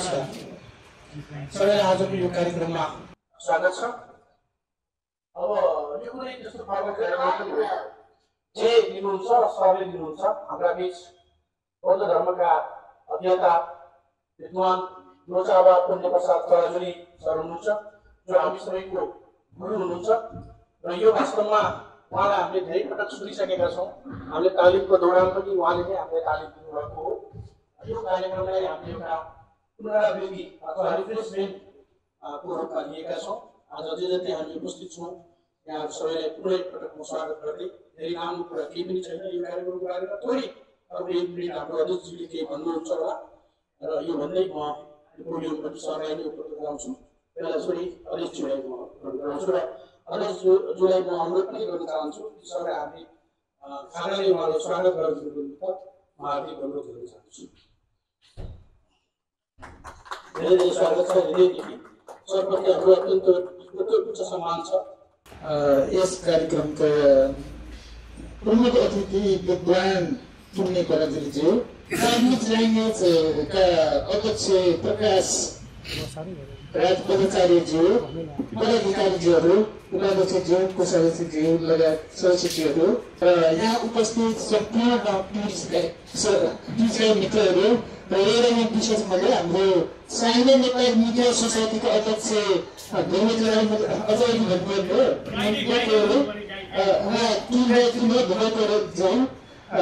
नमस्कार। सबैलाई आजको यो कार्यक्रममा स्वागत छ। अब यो कुनै त्यस्तो फर्मल कार्यक्रम पनि होइन। जे लिनुहुन्छ सबैले लिनुहुन्छ। हाम्रा बीच बौद्ध धर्मका अध्येता विद्वान लोचाबा पुण्यप्रसाद चौधरी सर हुनुहुन्छ, जो हामी सबैको गुरु हुनुहुन्छ र यो वास्तवमा उहाँलाई हामीले धेरै पटक सुनिसकेका छौँ। हामीले तालिमको दौरान पनि उहाँले नै हामीलाई तालिम दिनुभएको हो। यो कार्यक्रमलाई हामीले एउटा पुनरावृत्ति अथवा रिफ्रेसमेन्ट को रूपमा लिएका छौँ। आज जे जति हामी उपस्थित छौँ यहाँ सबैलाई पुरै पटक म स्वागत गर्दै धेरै राम्रो कुरा केही पनि छैन यो कार्यक्रमको बारेमा। थोरै अब एक मिनट हाम्रो अध्यक्षजीले केही भन्नुहुन्छ होला र यो भन्दै म पोडियम पनि सरलाई नै उपलब्ध गराउँछु। पहिला छोरी अध्यक्षजीलाई म गराउँछु र अध्यक्षज्यूलाई म अनुरोध पनि गर्न चाहन्छु कि सरलाई हामी खानाले उहाँलाई स्वागत गरिदिनु त म हार्दिक अनुरोध गर्न चाहन्छु। धेरै धेरै स्वागत छ। हृदयदेखि सरप्रति हाम्रो अत्यन्त उच्च सम्मान छ। यस कार्यक्रमका प्रमुख अतिथि विद्वान पुण्य पराजुलीज्यू, चाइनिज ल्याङ्ग्वेजका अध्यक्ष प्रकाश राजपदाचार्यज्यू, पदाधिकारीज्यूहरू, उपाध्यक्षज्यू, कोषाध्यक्षज्यू लगायत सदस्यज्यूहरू र यहाँ उपस्थित सम्पूर्ण टुरिस्ट मित्रहरू र एउटा विशेष मैले हाम्रो साइना नेपाल मिडिया सोसाइटीका अध्यक्ष धर्मेन्द्र अझै भन्नुभयो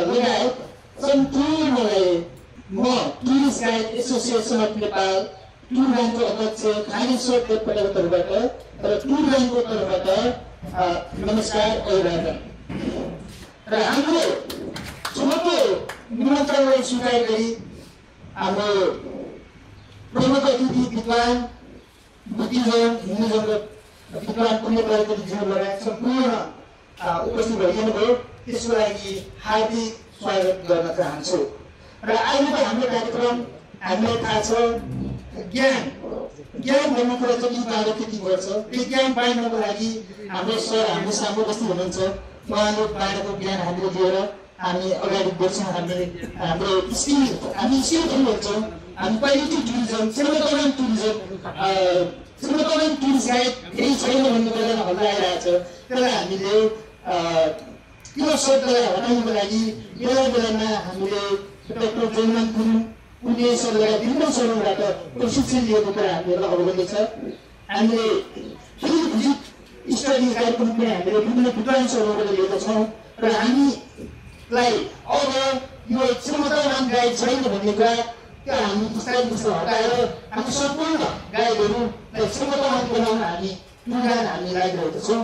लगायत सम्पूर्णलाई म tourist guide association of Nepal tour गाइडको अध्यक्ष खानेश्वर देवकोटाको तर्फबाट र टुर गाइडको तर्फबाट नमस्कार अभिवादन। र हाम्रो ठुलो निमन्त्रणलाई स्वीकार गरी हाम्रो प्रमुख अतिथि विद्वान बुद्धिजम हिन्दुजमको विद्वान पुण्य पराजुलीज्यू लगायत सम्पूर्ण उपस्थित भइदिनु भयो, त्यसको लागि हार्दिक स्वागत गर्न चाहन्छु। र अहिले त हाम्रो कार्यक्रम हामीलाई थाहा छ ज्ञान भन्ने कुरा जति टाढो त्यति बढ्छ। त्यो ज्ञान पाइनको लागि हाम्रो सर हाम्रो सामु उपस्थित हुनुहुन्छ। उहाँले बाहिरको ज्ञान हामीले लिएर हामी अगाडि बढ्छौँ। हाम्रो स्किलफुल हुन्छौँ। हामी quality tourism, cinematography tourism, cinematography tourist guide केही छैन भन्ने बेलामा हल्ला आइरहेको छ। त्यसलाई हामीले त्यो शब्दलाई हटाउनको लागि बेला बेलामा हामीले डाक्टर जयमान गुरुङ उनले सरलाई विभिन्न सरबाट प्रशिक्षण लिएको कुरा हामीहरूलाई अवगत छ। हामीले भिजिट स्टडी कार्यक्रम पनि हामीले विभिन्न विद्वान सरबाट लिएका छौँ र हामीलाई अब यो सिनेमाटोग्राफी गाइड छैन भन्ने कुरा त्यो हामी बिस्तारै हटाएर हामी सम्पूर्ण गाइडहरूलाई सिनेमाटोग्राफी बनाउन हामी योगदान हामी लागिरहेका छौँ।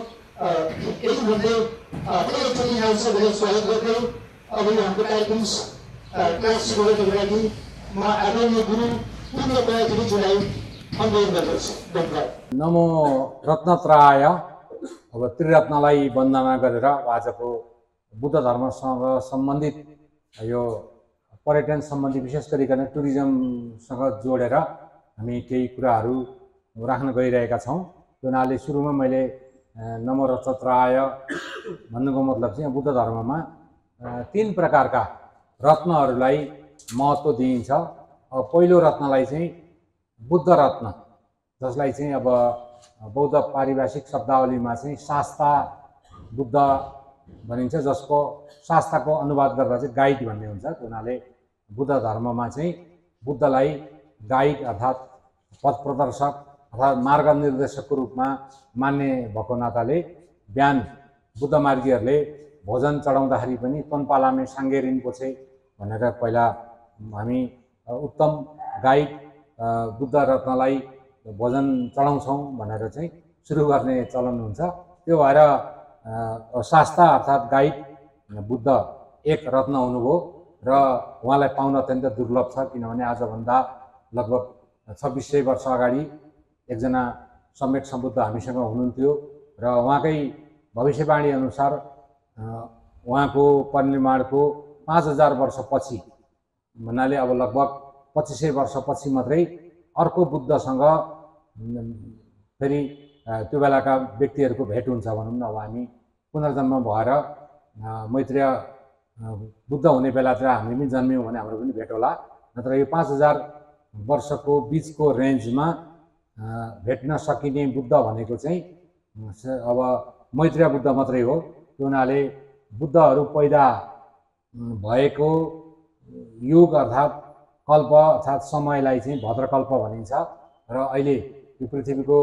यति भन्दै एकचोटि यहाँ सबैलाई स्वागत गर्दै अब यो हाम्रो कार्यक्रम क्लास सुरु गर्नको लागि म आदरणीय गुरु पुण्य पराजुलीज्यूलाई अनुरोध गर्दछु। धन्यवाद। नमो रत्नत्रयाय। अब त्रिरत्नलाई वन्दना गरेर आजको बुद्ध धर्मसँग सम्बन्धित यो पर्यटन सम्बन्धी विशेष गरिकन टुरिज्मसँग जोडेर हामी केही कुराहरू राख्न गइरहेका छौँ। त्यो हुनाले सुरुमा मैले नमो रत्नत्रयाय भन्नुको मतलब चाहिँ बुद्ध धर्ममा 3 प्रकारका रत्नहरूलाई महत्त्व दिइन्छ। अब पहिलो रत्नलाई चाहिँ बुद्ध रत्न, जसलाई चाहिँ अब बौद्ध पारिभाषिक शब्दावलीमा चाहिँ शास्ता बुद्ध भनिन्छ, जसको शास्ताको अनुवाद गर्दा चाहिँ गाइड भन्ने हुन्छ। त्यो हुनाले बुद्ध धर्ममा चाहिँ बुद्धलाई गाइड अर्थात् पथ प्रदर्शक अर्थात् मार्ग निर्देशकको रूपमा मान्ने भएको नाताले बिहान बुद्ध मार्गीहरूले भोजन चढाउँदाखेरि पनि तोन्पालामे साङ्गे रिन्पोछे भनेर पहिला हामी उत्तम गाइड बुद्ध रत्नलाई भोजन चढाउँछौँ भनेर चाहिँ सुरु गर्ने चलन हुन्छ। त्यो भएर शास्ता अर्थात् गाइड बुद्ध एक रत्न हुनुभयो र उहाँलाई पाउन अत्यन्त दुर्लभ छ। किनभने आजभन्दा लगभग 2600 वर्ष अगाडि एकजना सम्यक सम्बुद्ध हामीसँग हुनुहुन्थ्यो र उहाँकै भविष्यवाणी अनुसार उहाँको परिनिर्वाणको 5000 वर्षपछि भन्नाले अब लगभग 2500 वर्षपछि मात्रै अर्को बुद्धसँग फेरि त्यो बेलाका व्यक्तिहरूको भेट हुन्छ भनौँ न। अब हामी पुनर्जन्म भएर मैत्रेय बुद्ध हुने बेलातिर हामी पनि जन्मियौँ भने हाम्रो पनि भेट होला। नत्र यो 5000 वर्षको बिचको रेन्जमा भेट्न सकिने बुद्ध भनेको चाहिँ अब मैत्रेय बुद्ध मात्रै हो। त्यो हुनाले बुद्धहरू पैदा भएको युग अर्थात् कल्प अर्थात् समयलाई चाहिँ भद्रकल्प भनिन्छ र अहिले यो पृथ्वीको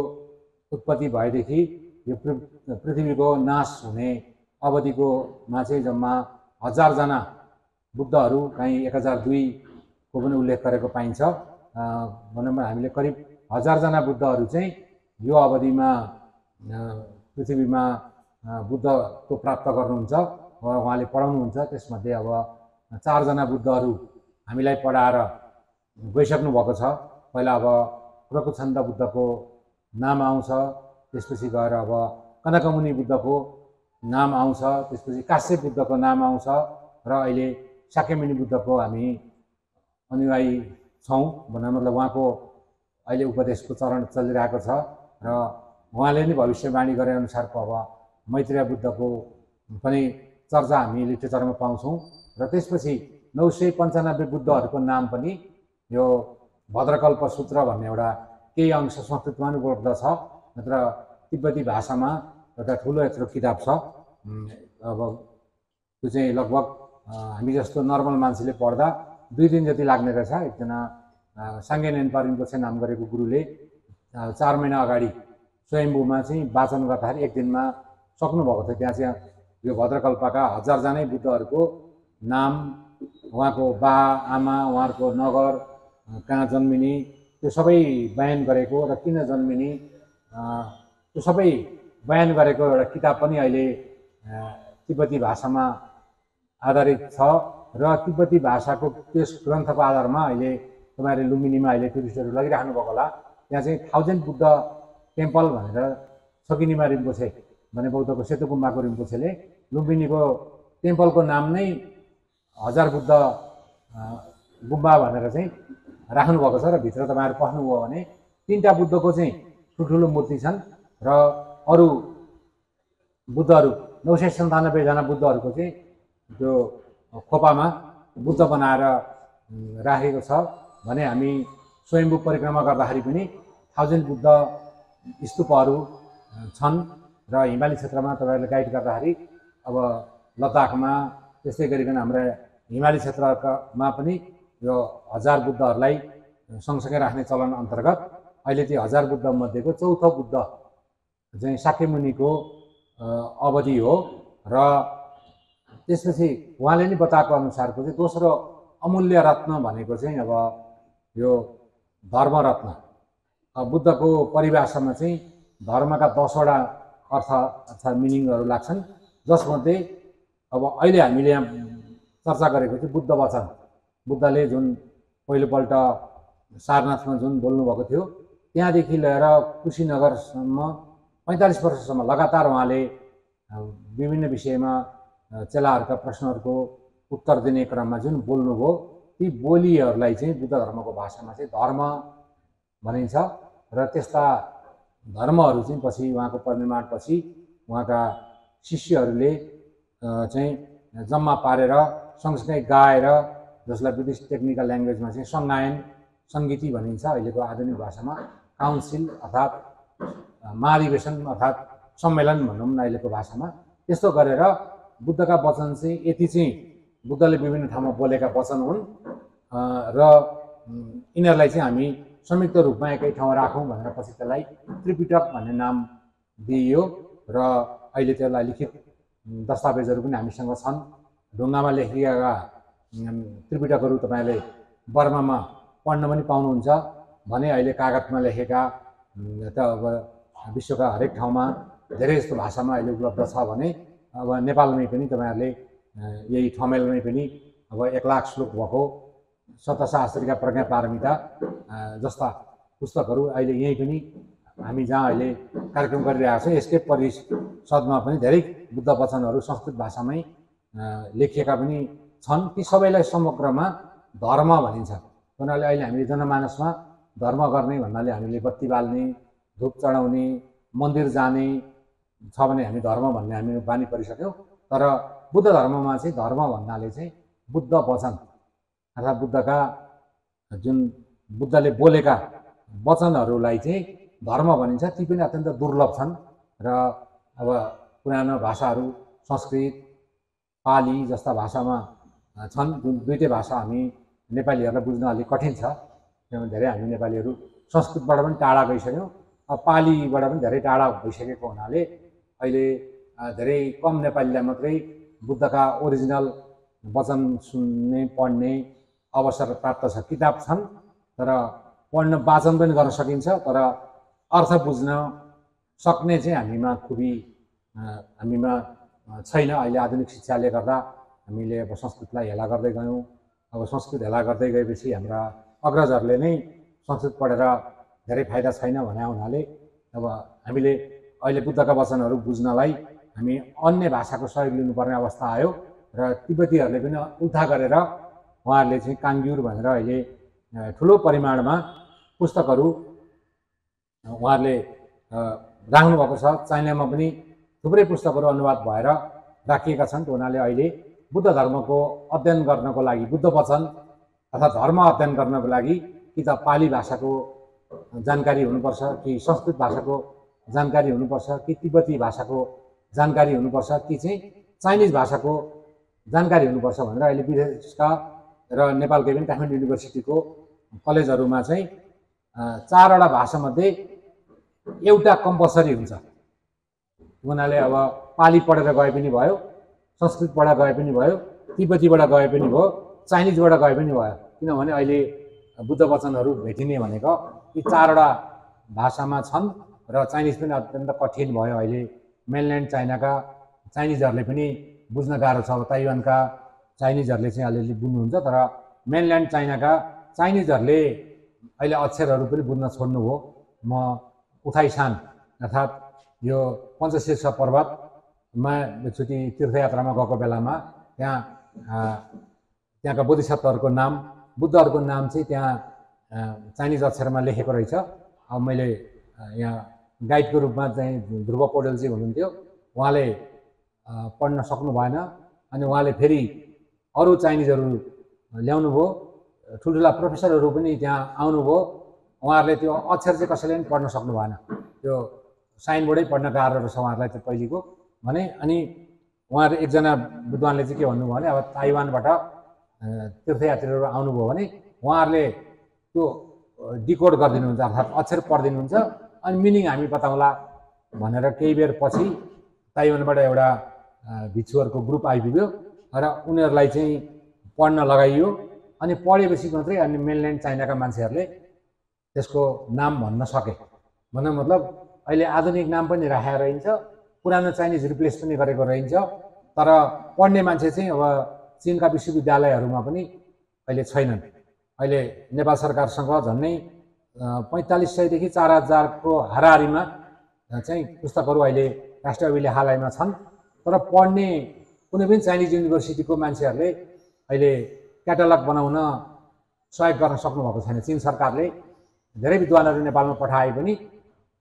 उत्पत्ति भएदेखि यो पृथ्वीको नाश हुने अवधिकोमा चाहिँ जम्मा 1000 जना बुद्धहरू कहीँ 1002 को पनि उल्लेख गरेको पाइन्छ। भनौँ हामीले करिब 1000 जना बुद्धहरू चाहिँ यो अवधिमा पृथ्वीमा बुद्धको प्राप्त गर्नुहुन्छ उहाँले पढाउनुहुन्छ। त्यसमध्ये अब 4 जना बुद्धहरू हामीलाई पढाएर गइसक्नु भएको छ। पहिला अब क्रकुछन्द बुद्धको नाम आउँछ, त्यसपछि गएर अब कनकमुनि बुद्धको नाम आउँछ, त्यसपछि काश्यप बुद्धको नाम आउँछ र अहिले शाक्यमुनि बुद्धको हामी अनुयायी छौँ। भन्दा मतलब उहाँको अहिले उपदेशको चरण चलिरहेको छ र उहाँले नै भविष्यवाणी गरे अनुसारको अब मैत्रेय बुद्धको पनि चर्चा हामी लिटरेचरमा पाउँछौँ र त्यसपछि 995 बुद्धहरूको नाम पनि यो भद्रकल्प सूत्र भन्ने एउटा केही अंश संस्कृतमा पनि उपलब्ध छ, नत्र तिब्बती भाषामा एउटा ठुलो यत्रो किताब छ। अब त्यो चाहिँ लगभग हामी जस्तो नर्मल मान्छेले पढ्दा 2 दिन जति लाग्ने रहेछ। एकजना साङ्गे नेन्पा रिम्पोछे नाम गरेको गुरुले 4 महिना अगाडि स्वयम्भूमा चाहिँ वाचन गर्दाखेरि 1 दिनमा सक्नुभएको थियो। त्यहाँ चाहिँ यो भद्रकल्पका 1000 जनै बुद्धहरूको नाम, उहाँको बा आमा, उहाँहरूको नगर, कहाँ जन्मिने, त्यो सबै बयान गरेको र किन जन्मिने त्यो सबै बयान गरेको एउटा किताब पनि अहिले तिब्बती भाषामा आधारित छ र तिब्बती भाषाको त्यस ग्रन्थको आधारमा अहिले तपाईँहरूले लुम्बिनीमा अहिले टुरिस्टहरू लगिराख्नु भएको होला। त्यहाँ चाहिँ 1000 बुद्ध टेम्पल भनेर छकिनीमा रिम्पोछे भने बौद्धको सेतो गुम्बाको रिम्पोछेले लुम्बिनीको टेम्पलको नाम नै 1000 बुद्ध गुम्बा भनेर चाहिँ राख्नुभएको छ र भित्र तपाईँहरू पस्नुभयो भने 3टा बुद्धको चाहिँ ठुल्ठुलो मूर्ति छन् र अरू बुद्धहरू 997 जना बुद्धहरूको चाहिँ त्यो खोपामा बुद्ध बनाएर राखेको छ भने हामी स्वयम्भू परिक्रमा गर्दाखेरि पनि 1000 बुद्ध स्तूपहरू छन् र हिमाली क्षेत्रमा तपाईँहरूले गाइड गर्दाखेरि अब लद्दाखमा त्यस्तै गरिकन हाम्रा हिमाली क्षेत्रमा पनि यो 1000 बुद्धहरूलाई सँगसँगै राख्ने चलन अन्तर्गत अहिले त्यो 1000 बुद्ध मध्येको चौथो बुद्ध चाहिँ शाक्यमुनिको अवधि हो र त्यसपछि उहाँले नै बताएको अनुसारको चाहिँ दोस्रो अमूल्य रत्न भनेको चाहिँ अब यो धर्मरत्न। बुद्धको परिभाषामा चाहिँ धर्मका 10वटा अर्थ अर्थात् मिनिङहरू लाग्छन्, जसमध्ये अब अहिले हामीले यहाँ चर्चा गरेको चाहिँ बुद्ध वचन। बुद्धले जुन पहिलोपल्ट सारनाथमा जुन बोल्नुभएको थियो त्यहाँदेखि लिएर कुशीनगरसम्म 45 वर्षसम्म लगातार उहाँले विभिन्न विषयमा चेलाहरूका प्रश्नहरूको उत्तर दिने क्रममा जुन बोल्नुभयो ती बोलीहरूलाई चाहिँ बुद्ध धर्मको भाषामा चाहिँ धर्म भनिन्छ र त्यस्ता धर्महरू चाहिँ पछि उहाँको परिनिर्वाणपछि उहाँका शिष्यहरूले चाहिँ जम्मा पारेर सँगसँगै गाएर, जसलाई बुद्धिस्ट टेक्निकल ल्याङ्ग्वेजमा चाहिँ सङ्गायन सङ्गीति भनिन्छ, अहिलेको आधुनिक भाषामा काउन्सिल अर्थात् महाधिवेशन अर्थात् सम्मेलन भनौँ न अहिलेको भाषामा, त्यस्तो गरेर बुद्धका वचन चाहिँ यति चाहिँ बुद्धले विभिन्न ठाउँमा बोलेका वचन हुन् र यिनीहरूलाई चाहिँ हामी संयुक्त रूपमा एकै ठाउँमा राखौँ भनेर पछि त्यसलाई त्रिपिटक भन्ने नाम दिइयो र अहिले त्यसलाई लिखित दस्तावेजहरू पनि हामीसँग छन्। ढुङ्गामा लेखिएका त्रिपिटकहरू तपाईँले बर्मामा पढ्न पनि पाउनुहुन्छ भने अहिले कागजमा लेखेका त अब विश्वका हरेक ठाउँमा धेरै जस्तो भाषामा अहिले उपलब्ध छ भने अब नेपालमै पनि तपाईँहरूले यही ठमेलमै पनि अब 1 लाख श्लोक भएको सतशास्त्रीका प्रज्ञा पारमिता जस्ता पुस्तकहरू अहिले यहीँ पनि हामी जहाँ अहिले कार्यक्रम गरिरहेका छौँ यसकै परिषदमा पनि धेरै बुद्ध वचनहरू संस्कृत भाषामै लेखिएका पनि छन्। ती सबैलाई समग्रमा धर्म भनिन्छ। हुनाले अहिले हामीले जनमानसमा धर्म गर्ने भन्नाले हामीले बत्ती बाल्ने, धूप चढाउने, मन्दिर जाने छ भने हामी धर्म भन्ने हामी बानी परिसक्यौँ। तर बुद्ध धर्ममा चाहिँ धर्म भन्नाले चाहिँ बुद्ध वचन अर्थात् बुद्धका जुन बुद्धले बोलेका वचनहरूलाई चाहिँ धर्म भनिन्छ, ती पनि अत्यन्त दुर्लभ छन्। र अब पुरानो भाषाहरू संस्कृत पाली जस्ता भाषामा छन्, जुन दुईटै भाषा हामी नेपालीहरूलाई बुझ्न अलिक कठिन छ। किनभने धेरै हामी नेपालीहरू संस्कृतबाट पनि टाढा गइसक्यौँ, पालीबाट पनि धेरै टाढा भइसकेको हुनाले अहिले धेरै कम नेपालीलाई मात्रै बुद्धका ओरिजिनल वचन सुन्ने पढ्ने अवसर प्राप्त छ। किताब छन् तर पढ्न वाचन पनि गर्न सकिन्छ, तर अर्थ बुझ्न सक्ने चाहिँ हामीमा छैन। अहिले आधुनिक शिक्षाले गर्दा हामीले अब संस्कृतलाई हेला गर्दै गयौँ। अब संस्कृत हेला गर्दै गएपछि हाम्रा अग्रजहरूले नै संस्कृत पढेर धेरै फाइदा छैन भने हुनाले अब हामीले अहिले बुद्धका वचनहरू बुझ्नलाई हामी अन्य भाषाको सहयोग लिनुपर्ने अवस्था आयो। र तिब्बतीहरूले पनि उल्था गरेर उहाँहरूले चाहिँ काङ्ग्युर भनेर अहिले ठुलो परिमाणमा पुस्तकहरू उहाँहरूले राख्नुभएको छ। चाइनामा पनि थुप्रै पुस्तकहरू अनुवाद भएर राखिएका छन्। हुनाले अहिले बुद्ध धर्मको अध्ययन गर्नको लागि, बुद्ध वचन अर्थात् धर्म अध्ययन गर्नको लागि कि त पाली भाषाको जानकारी हुनुपर्छ, कि संस्कृत भाषाको जानकारी हुनुपर्छ, कि तिब्बती भाषाको जानकारी हुनुपर्छ, कि चाहिँ चाइनिज भाषाको जानकारी हुनुपर्छ भनेर अहिले विदेशका र नेपालकै पनि काठमाडौँ युनिभर्सिटीको कलेजहरूमा चाहिँ 4वटा भाषामध्ये एउटा कम्पलसरी हुन्छ। हुनाले अब पाली पढेर गए पनि भयो, संस्कृतबाट गए पनि भयो, तिब्बतीबाट गए पनि भयो, चाइनिजबाट गए पनि भयो। किनभने अहिले बुद्ध वचनहरू भेटिने भनेको यी 4वटा भाषामा छन् र चाइनिज पनि अत्यन्त कठिन भयो। अहिले मेनल्यान्ड चाइनाका चाइनिजहरूले पनि बुझ्न गाह्रो छ। अब ताइवानका चाइनिजहरूले चाहिँ अलिअलि बुझ्नुहुन्छ, तर मेनल्यान्ड चाइनाका चाइनिजहरूले अहिले अक्षरहरू पनि बुझ्न छोड्नुभयो। म उथाइसान अर्थात् यो पञ्चशीर्ष पर्वतमा एकचोटि तीर्थयात्रामा गएको बेलामा त्यहाँका बोधिसत्वहरूको नाम, बुद्धहरूको नाम चाहिँ त्यहाँ चाइनिज अक्षरमा लेखेको रहेछ। अब मैले यहाँ गाइडको रूपमा चाहिँ ध्रुव पौडेलजी हुनुहुन्थ्यो, उहाँले पढ्न सक्नु भएन। अनि उहाँले फेरि अरू चाइनिजहरू ल्याउनु भयो, ठुल्ठुला प्रोफेसरहरू पनि त्यहाँ आउनुभयो। उहाँहरूले त्यो अक्षर चाहिँ कसैले पनि पढ्न सक्नु भएन, त्यो साइनबोर्डै पढ्न गाह्रो रहेछ उहाँहरूलाई त्यो पहिलेको भने। अनि उहाँहरू एकजना विद्वानले चाहिँ के भन्नुभयो भने अब ताइवानबाट तीर्थयात्रीहरू आउनुभयो भने उहाँहरूले त्यो डिकोड गरिदिनुहुन्छ, अर्थात् अक्षर पढिदिनुहुन्छ, अनि मिनिङ हामी बताउँला भनेर केही बेर पछि ताइवानबाट एउटा भिक्षुहरूको ग्रुप आइपुग्यो र उनीहरूलाई चाहिँ पढ्न लगाइयो। अनि पढेपछि मात्रै अनि मेनल्यान्ड चाइनाका मान्छेहरूले त्यसको नाम भन्न सके। भन्नु मतलब अहिले आधुनिक नाम पनि राखेर रहन्छ, पुरानो चाइनिज रिप्लेस पनि गरेको रहन्छ, तर पढ्ने मान्छे चाहिँ अब चीनका विश्वविद्यालयहरूमा पनि अहिले छैनन्। अहिले नेपाल सरकारसँग झन्डै 4500 देखि 4000 को हाराहारीमा चाहिँ पुस्तकहरू अहिले राष्ट्रिय लेखालयमा छन्, तर पढ्ने कुनै पनि चाइनिज युनिभर्सिटीको मान्छेहरूले अहिले क्याटालग बनाउन सहयोग गर्न सक्नुभएको छैन। चीन सरकारले धेरै विद्वानहरू नेपालमा पठाए पनि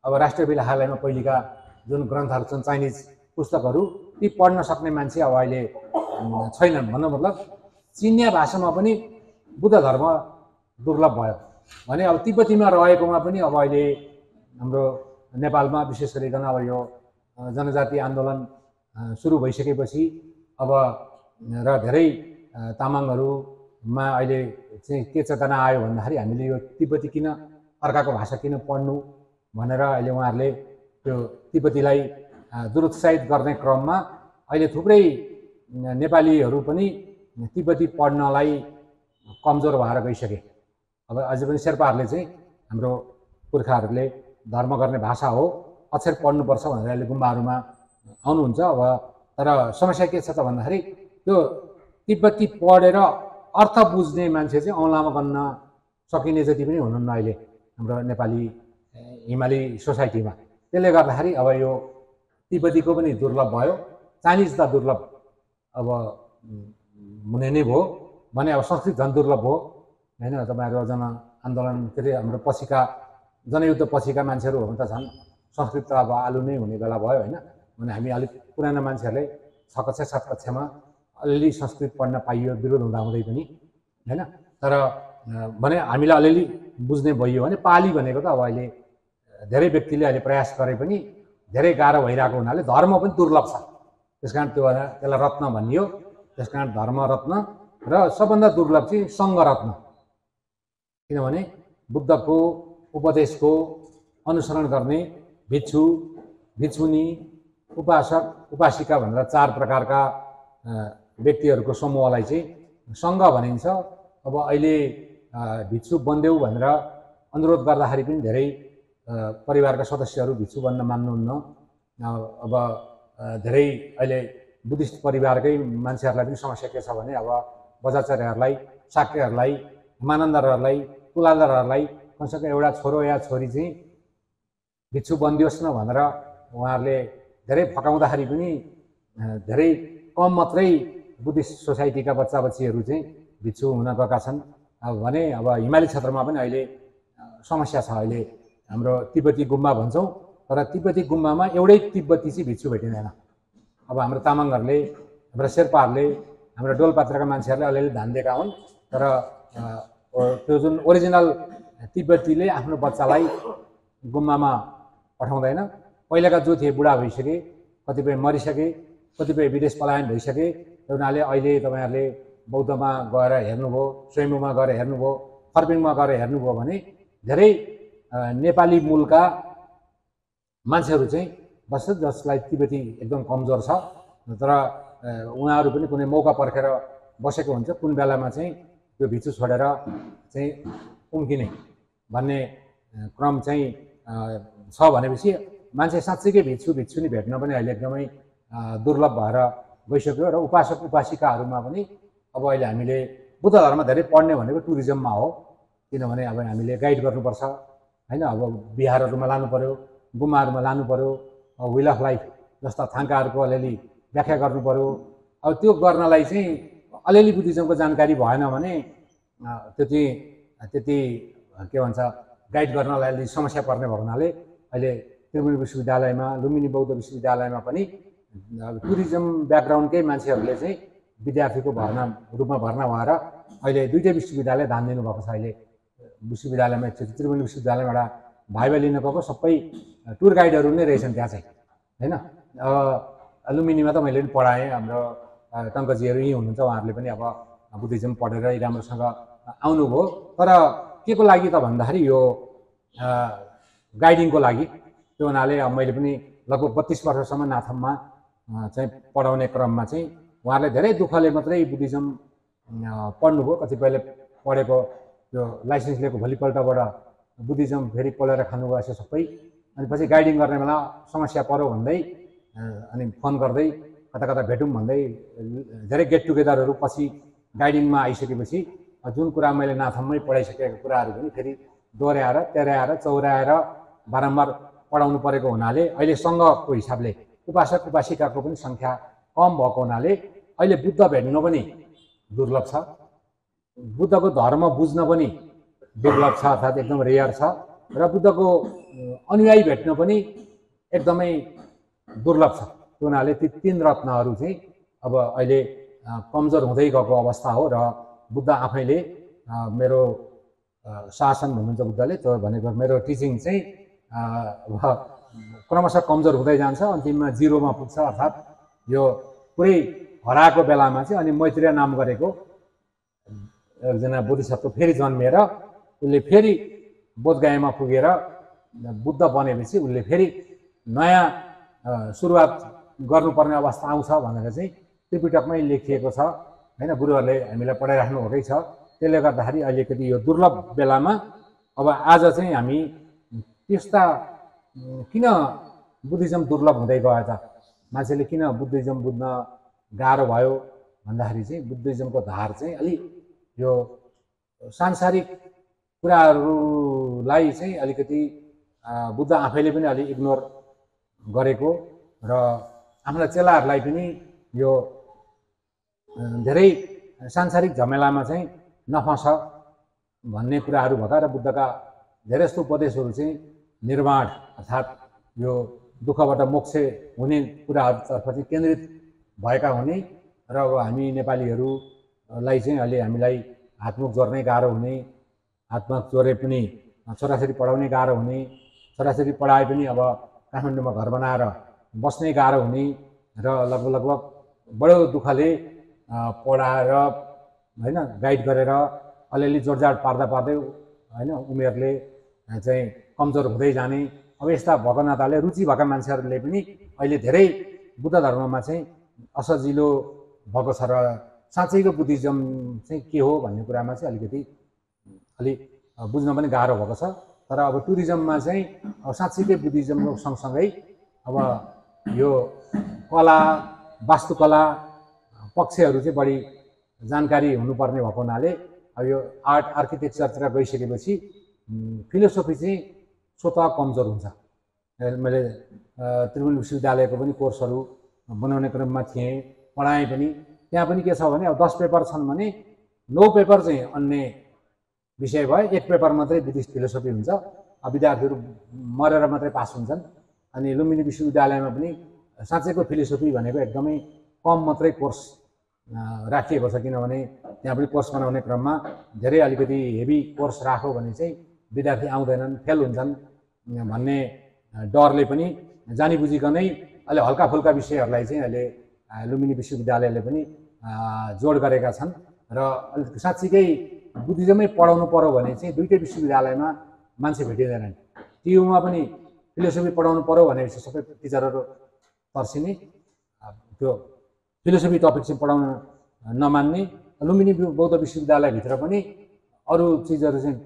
अब राष्ट्रिय लेखालयमा पहिलेका जुन ग्रन्थहरू छन् चाइनिज पुस्तकहरू, ती पढ्न सक्ने मान्छे अब अहिले छैनन्। भन्नु मतलब चिनिया भाषामा पनि बुद्ध धर्म दुर्लभ भयो भने अब तिब्बतीमा रहेकोमा पनि अब अहिले हाम्रो नेपालमा विशेष गरिकन अब यो जनजाति आन्दोलन सुरु भइसकेपछि अब र धेरै तामाङहरूमा अहिले चाहिँ के चेतना आयो भन्दाखेरि हामीले यो तिब्बती किन, अर्काको भाषा किन पढ्नु भनेर अहिले उहाँहरूले त्यो तिब्बतीलाई दुरुत्साहित गर्ने क्रममा अहिले थुप्रै नेपालीहरू पनि तिब्बती पढ्नलाई कमजोर भएर गइसके। अब अझै पनि शेर्पाहरूले चाहिँ हाम्रो पुर्खाहरूले धर्म गर्ने भाषा हो, अक्षर पढ्नुपर्छ भनेर अहिले गुम्बाहरूमा आउनुहुन्छ। अब तर समस्या के छ त भन्दाखेरि त्यो तिब्बती पढेर अर्थ बुझ्ने मान्छे चाहिँ औँलामा गर्न सकिने जति पनि हुनुहुन्न अहिले हाम्रो नेपाली हिमाली सोसाइटीमा। त्यसले गर्दाखेरि अब यो तिब्बतीको पनि दुर्लभ भयो, चाइनिज त दुर्लभ अब हुने नै भयो भने अब संस्कृत झन् दुर्लभ हो होइन। तपाईँहरू जन आन्दोलन के अरे हाम्रो पछिका जनयुद्ध पछिका मान्छेहरू हो भने त झन् संस्कृत त अब आलु नै हुने बेला भयो होइन। भने हामी अलिक पुराना मान्छेहरूले 6 कक्षा 7 कक्षामा अलिअलि संस्कृत पढ्न पाइयो विरोध हुँदाहुँदै पनि होइन। तर भने हामीलाई अलिअलि बुझ्ने भइयो भने पाली भनेको त अब अहिले धेरै व्यक्तिले अहिले प्रयास गरे पनि धेरै गाह्रो भइरहेको हुनाले धर्म पनि दुर्लभ छ। त्यसकारण त्यसलाई रत्न भनियो। त्यसकारण धर्म रत्न र सबभन्दा दुर्लभ चाहिँ सङ्घ रत्न, किनभने बुद्धको उपदेशको अनुसरण गर्ने भिक्षु, भिक्षुनी, उपासक, उपासिका भनेर 4 प्रकारका व्यक्तिहरूको समूहलाई चाहिँ सङ्घ भनिन्छ। अब अहिले भिक्षु बन्देऊ भनेर अनुरोध गर्दाखेरि पनि धेरै परिवारका सदस्यहरू भिक्षु बन्न मान्नुहुन्न। अब धेरै अहिले बुद्धिस्ट परिवारकै मान्छेहरूलाई पनि समस्या के छ भने अब बजाचार्यहरूलाई, शाक्यहरूलाई, मानन्दरहरूलाई, तुलादरहरूलाई कमसेकम एउटा छोरो या छोरी चाहिँ भिक्षु बनिदियोस् न भनेर उहाँहरूले धेरै फकाउँदाखेरि पनि धेरै कम मात्रै बुद्धिस्ट सोसाइटीका बच्चा बच्चीहरू चाहिँ भिक्षु हुन गएका छन्। अब भने अब हिमाली क्षेत्रमा पनि अहिले समस्या छ। अहिले हाम्रो तिब्बती गुम्बा भन्छौँ, तर तिब्बती गुम्बामा एउटै तिब्बती चाहिँ भिक्षु भेटिँदैन। अब हाम्रो तामाङहरूले, हाम्रो शेर्पाहरूले, हाम्रो डोलपात्रका मान्छेहरूले अलिअलि ध्यान दिएका हुन्, तर त्यो जुन ओरिजिनल तिब्बतीले आफ्नो बच्चालाई गुम्बामा पठाउँदैन। पहिलाका जो थिए बुढा भइसके, कतिपय मरिसके, कतिपय विदेश पलायन भइसके। त्यो हुनाले अहिले तपाईँहरूले बौद्धमा गएर हेर्नुभयो, स्वयम्भूमा गएर हेर्नुभयो, फर्पिङमा गएर हेर्नुभयो भने धेरै नेपाली मूलका मान्छेहरू चाहिँ बस्छ जसलाई तिब्बती एकदम कमजोर छ, तर उहाँहरू पनि कुनै मौका पर्खेर बसेको हुन्छ। कुन बेलामा चाहिँ त्यो भिक्षु छोडेर चाहिँ उम्किने भन्ने क्रम चाहिँ छ भनेपछि मान्छे साँच्चैकै भिक्षु भिक्षुनी भेट्न पनि अहिले एकदमै दुर्लभ भएर गइसक्यो। र उपासक उपासिकाहरूमा पनि अब अहिले हामीले बुद्ध धर्म धेरै पढ्ने भनेको टुरिज्ममा हो, किनभने अब हामीले गाइड गर्नुपर्छ होइन। अब बिहारहरूमा लानु पऱ्यो, गुम्बाहरूमा लानु पऱ्यो, विल अफ लाइफ जस्ता थाङ्काहरूको अलिअलि व्याख्या गर्नु पऱ्यो। अब त्यो गर्नलाई चाहिँ अलिअलि बुद्धिज्मको जानकारी भएन भने त्यति के भन्छ गाइड गर्नलाई अलि समस्या पर्ने भएको हुनाले अहिले त्रिवेणी विश्वविद्यालयमा, लुम्बिनी बौद्ध विश्वविद्यालयमा पनि टुरिज्म ब्याकग्राउन्डकै मान्छेहरूले चाहिँ विद्यार्थीको रूपमा भर्ना भएर अहिले 2टै विश्वविद्यालय धान दिनुभएको छ। अहिले विश्वविद्यालयमा एकचोटि त्रिवेणी विश्वविद्यालयमा एउटा भाइबा लिन गएको सबै टुर गाइडहरू नै रहेछन् त्यहाँ चाहिँ होइन। लुम्बिनीमा त मैले पनि पढाएँ, हाम्रो टङ्कजीहरू यहीँ हुनुहुन्छ, उहाँहरूले पनि अब बुद्धिज्म पढेर राम्रोसँग आउनुभयो। तर के को लागि त भन्दाखेरि यो गाइडिङको लागि। त्यो हुनाले अब मैले पनि लगभग 32 वर्षसम्म नाथममा चाहिँ पढाउने क्रममा चाहिँ उहाँहरूले धेरै दुःखले मात्रै बुद्धिज्म पढ्नुभयो। कतिपयले पढेको त्यो लाइसेन्स लिएको भोलिपल्टबाट बुद्धिज्म फेरि पढेर खानुभयो यसो सबै। अनि पछि गाइडिङ गर्ने बेला समस्या पऱ्यो भन्दै अनि फोन गर्दै कता कता भेटौँ भन्दै धेरै गेट टुगेदरहरू पछि गाइडिङमा आइसकेपछि जुन कुरा मैले नाथममै पढाइसकेको कुराहरू पनि फेरि दोहोऱ्याएर तेह्राएर चौराएर बारम्बार पढाउनु परेको हुनाले अहिले सङ्घको हिसाबले उपासक उपासिकाको पनि सङ्ख्या कम भएको हुनाले अहिले बुद्ध भेट्नु पनि दुर्लभ छ, बुद्धको धर्म बुझ्न पनि दुर्लभ छ, अर्थात् एकदम रेयर छ। र बुद्धको अनुयायी भेट्न पनि एकदमै दुर्लभ छ। त्यो हुनाले ती 3 रत्नहरू चाहिँ अब अहिले कमजोर हुँदै गएको अवस्था हो। र बुद्ध आफैले मेरो शासन भन्नुहुन्छ बुद्धले, त्यो भनेको मेरो टिचिङ चाहिँ क्रमशः कमजोर हुँदै जान्छ, अन्तिममा 0मा पुग्छ। अर्थात् यो पुरै हराएको बेलामा चाहिँ अनि मैत्रेय नाम गरेको एकजना बोधिसत्व फेरि जन्मिएर उसले फेरि बोधगयामा पुगेर बुद्ध बनेपछि उसले फेरि नयाँ सुरुवात गर्नुपर्ने अवस्था आउँछ भनेर चाहिँ त्रिपिटकमै लेखिएको छ होइन। गुरुहरूले हामीलाई पढाइराख्नु भएकै छ। त्यसले गर्दाखेरि अलिकति यो दुर्लभ बेलामा अब आज चाहिँ हामी त्यस्ता किन बुद्धिज्म दुर्लभ हुँदै गयो त, मान्छेले किन बुद्धिज्म बुझ्न गाह्रो भयो भन्दाखेरि चाहिँ बुद्धिज्मको धार चाहिँ अलि यो सांसारिक कुराहरूलाई चाहिँ अलिकति बुद्ध आफैले पनि अलि इग्नोर गरेको र आफ्ना चेलाहरूलाई पनि यो धेरै सांसारिक झमेलामा चाहिँ नफस भन्ने कुराहरू भएका र बुद्धका धेरै जस्तो उपदेशहरू चाहिँ निर्वाण अर्थात् यो दुःखबाट मोक्ष हुने कुराहरूतर्फ चाहिँ केन्द्रित भएका हुने। र अब हामी नेपालीहरूलाई चाहिँ अहिले हामीलाई हातमुख जोड्नै गाह्रो हुने, हातमुख जोडे पनि छोराछोरी पढाउने गाह्रो हुने, छोराछोरी पढाए पनि अब काठमाडौँमा घर बनाएर बस्नै गाह्रो हुने र लगभग बडो दुःखले पढाएर होइन गाइड गरेर अलिअलि जोडजाड पार्दै होइन उमेरले चाहिँ कमजोर हुँदै जाने। अब यस्ता भएको नाताले रुचि भएका मान्छेहरूले पनि अहिले धेरै बुद्ध धर्ममा चाहिँ असजिलो भएको छ र साँच्चैको बुद्धिज्म चाहिँ के हो भन्ने कुरामा चाहिँ अलिक बुझ्न पनि गाह्रो भएको छ। तर अब टुरिज्ममा चाहिँ अब साँच्चैकै बुद्धिज्मको सँगसँगै अब यो कला वास्तुकला पक्षहरू चाहिँ बढी जानकारी हुनुपर्ने भएको हुनाले अब यो आर्ट आर्किटेक्चरतिर गइसकेपछि फिलोसफी चाहिँ स्वतः कमजोर हुन्छ। मैले त्रिभुवन विश्वविद्यालयको पनि कोर्सहरू बनाउने क्रममा थिएँ, पढाएँ पनि। त्यहाँ पनि के छ भने अब 10 पेपर छन् भने 9 पेपर चाहिँ अन्य विषय भयो, 1 पेपर मात्रै बुद्धिस्ट फिलोसफी हुन्छ। अब विद्यार्थीहरू मरेर मात्रै पास हुन्छन्। अनि लुम्बिनी विश्वविद्यालयमा पनि साँच्चैको फिलोसफी भनेको एकदमै कम मात्रै कोर्स राखिएको छ, किनभने त्यहाँ पनि कोर्स बनाउने क्रममा धेरै अलिकति हेभी कोर्स राख्यो भने चाहिँ विद्यार्थी आउँदैनन्, फेल हुन्छन् भन्ने डरले पनि जानी बुझिकनै अहिले हल्का फुल्का विषयहरूलाई चाहिँ अहिले लुम्बिनी विश्वविद्यालयले पनि जोड गरेका छन्। र साँच्चीकै बुद्धिज्मै पढाउनु पर्यो भने चाहिँ दुईटै विश्वविद्यालयमा मान्छे भेटिँदैनन्। टियुमा पनि फिलोसफी पढाउनु पर्यो भनेपछि सबै टिचरहरू तर्सिने, त्यो फिलोसफी टपिक चाहिँ पढाउन नमान्ने। लुम्बिनी बौद्ध विश्वविद्यालयभित्र पनि अरू चिजहरू चाहिँ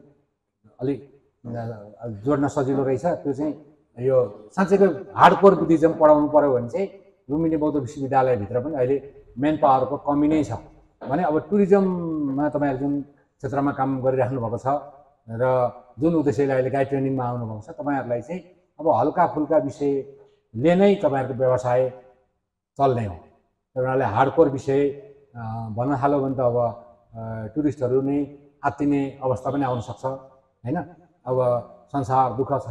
अलिक जोड्न सजिलो रहेछ। त्यो चाहिँ यो साँच्चैको हार्डकोर बुद्धिज्म पढाउनु पर्यो भने चाहिँ लुम्बिनी बौद्ध विश्वविद्यालयभित्र पनि अहिले मेन पावरको कमी नै छ। भने अब टुरिज्ममा तपाईँहरू जुन क्षेत्रमा काम गरिराख्नु भएको छ र जुन उद्देश्यले अहिले गाइड ट्रेनिङमा आउनुभएको छ, तपाईँहरूलाई चाहिँ अब हल्का फुल्का विषयले नै तपाईँहरूको व्यवसाय चल्ने हो। त्यही हुनाले हार्डकोर विषय भन्न थाल्यो भने त अब टुरिस्टहरू नै आत्तिने अवस्था पनि आउन सक्छ होइन। अब संसार दुःख छ,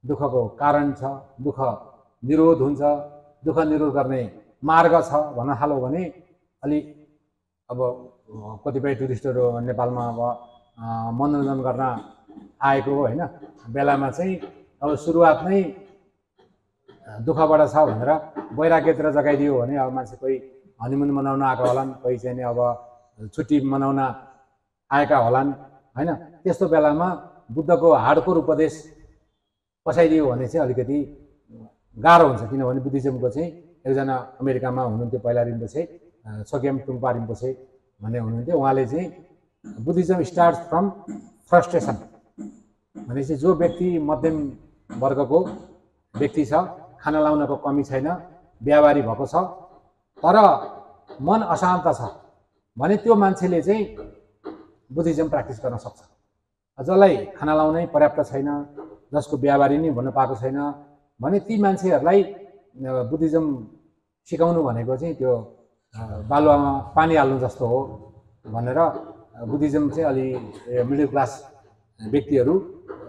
दुःखको कारण छ, दुःख निरोध हुन्छ, दुःख निरोध गर्ने मार्ग छ भन्न थाल्यो भने अलि अब कतिपय टुरिस्टहरू नेपालमा अब मनोरञ्जन गर्न आएको होइन बेलामा चाहिँ अब सुरुवात नै दुःखबाट छ भनेर वैराग्यतिर जगाइदियो भने अब मान्छे कोही हनिमुन मनाउन आएका होलान्, कोही चाहिँ नि अब छुट्टी मनाउन आएका होलान् होइन। त्यस्तो बेलामा बुद्धको हार्डकोर उपदेश पछाइदियो भने चाहिँ अलिकति गाह्रो हुन्छ। किनभने बुद्धिज्मको चाहिँ एकजना अमेरिकामा हुनुहुन्थ्यो पहिला रिम्पोछे, छोग्याम टुम्पा रिम्पोछे भन्ने हुनुहुन्थ्यो। उहाँले चाहिँ बुद्धिज्म स्टार्ट्स फ्रम फ्रस्ट्रेसन भनेपछि जो व्यक्ति मध्यम वर्गको व्यक्ति छ, खाना लाउनको कमी छैन, व्यापारी भएको छ, तर मन अशान्त छ भने त्यो मान्छेले चाहिँ बुद्धिज्म प्र्याक्टिस गर्न सक्छ। जसलाई खाना लाउनै पर्याप्त छैन, जसको व्यापारी नै भन्न पाएको छैन भने ती मान्छेहरूलाई बुद्धिज्म सिकाउनु भनेको चाहिँ त्यो बालुवामा पानी हाल्नु जस्तो हो भनेर बुद्धिज्म चाहिँ अलि मिडल क्लास व्यक्तिहरू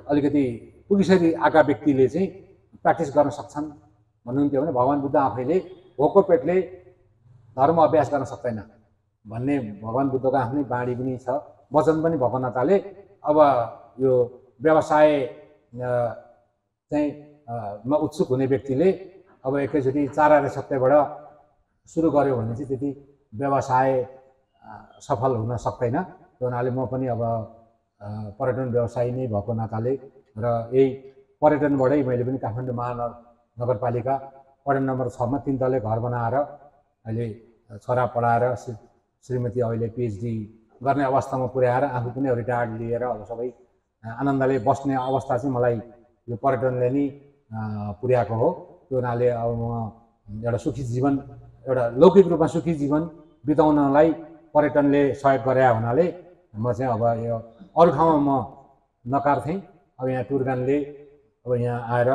अलिकति पुगिसरी आएका व्यक्तिले चाहिँ प्र्याक्टिस गर्न सक्छन् भन्नुहुन्थ्यो। भने भगवान् बुद्ध आफैले भोको पेटले धर्म अभ्यास गर्न सक्दैन भन्ने भगवान् बुद्धको आफ्नै बाणी पनि छ, वचन पनि भएको नाताले अब यो व्यवसाय चाहिँ मा उत्सुक हुने व्यक्तिले अब एकैचोटि 4 सप्ताहबाट सुरु गर्यो भने चाहिँ त्यति व्यवसाय सफल हुन सक्दैन। त्यो हुनाले म पनि अब पर्यटन व्यवसायी नै भएको नाताले र यही पर्यटनबाटै मैले पनि काठमाडौँ महानगरपालिका वार्ड नम्बर 6 मा 3 तले घर बनाएर अहिले छोरा पढाएर श्रीमती अहिले पिएचडी गर्ने अवस्थामा पुर्याएर आफू पनि रिटायर्ड लिएर अब सबै आनन्दले बस्ने अवस्था चाहिँ मलाई यो पर्यटनले नै पुर्याएको हो। त्यो हुनाले अब म एउटा सुखी जीवन, एउटा लौकिक रूपमा सुखी जीवन बिताउनलाई पर्यटनले सहयोग गरे हुनाले म चाहिँ अब यो अरू ठाउँमा म नकार्थेँ। अब यहाँ टुर गाइडले अब यहाँ आएर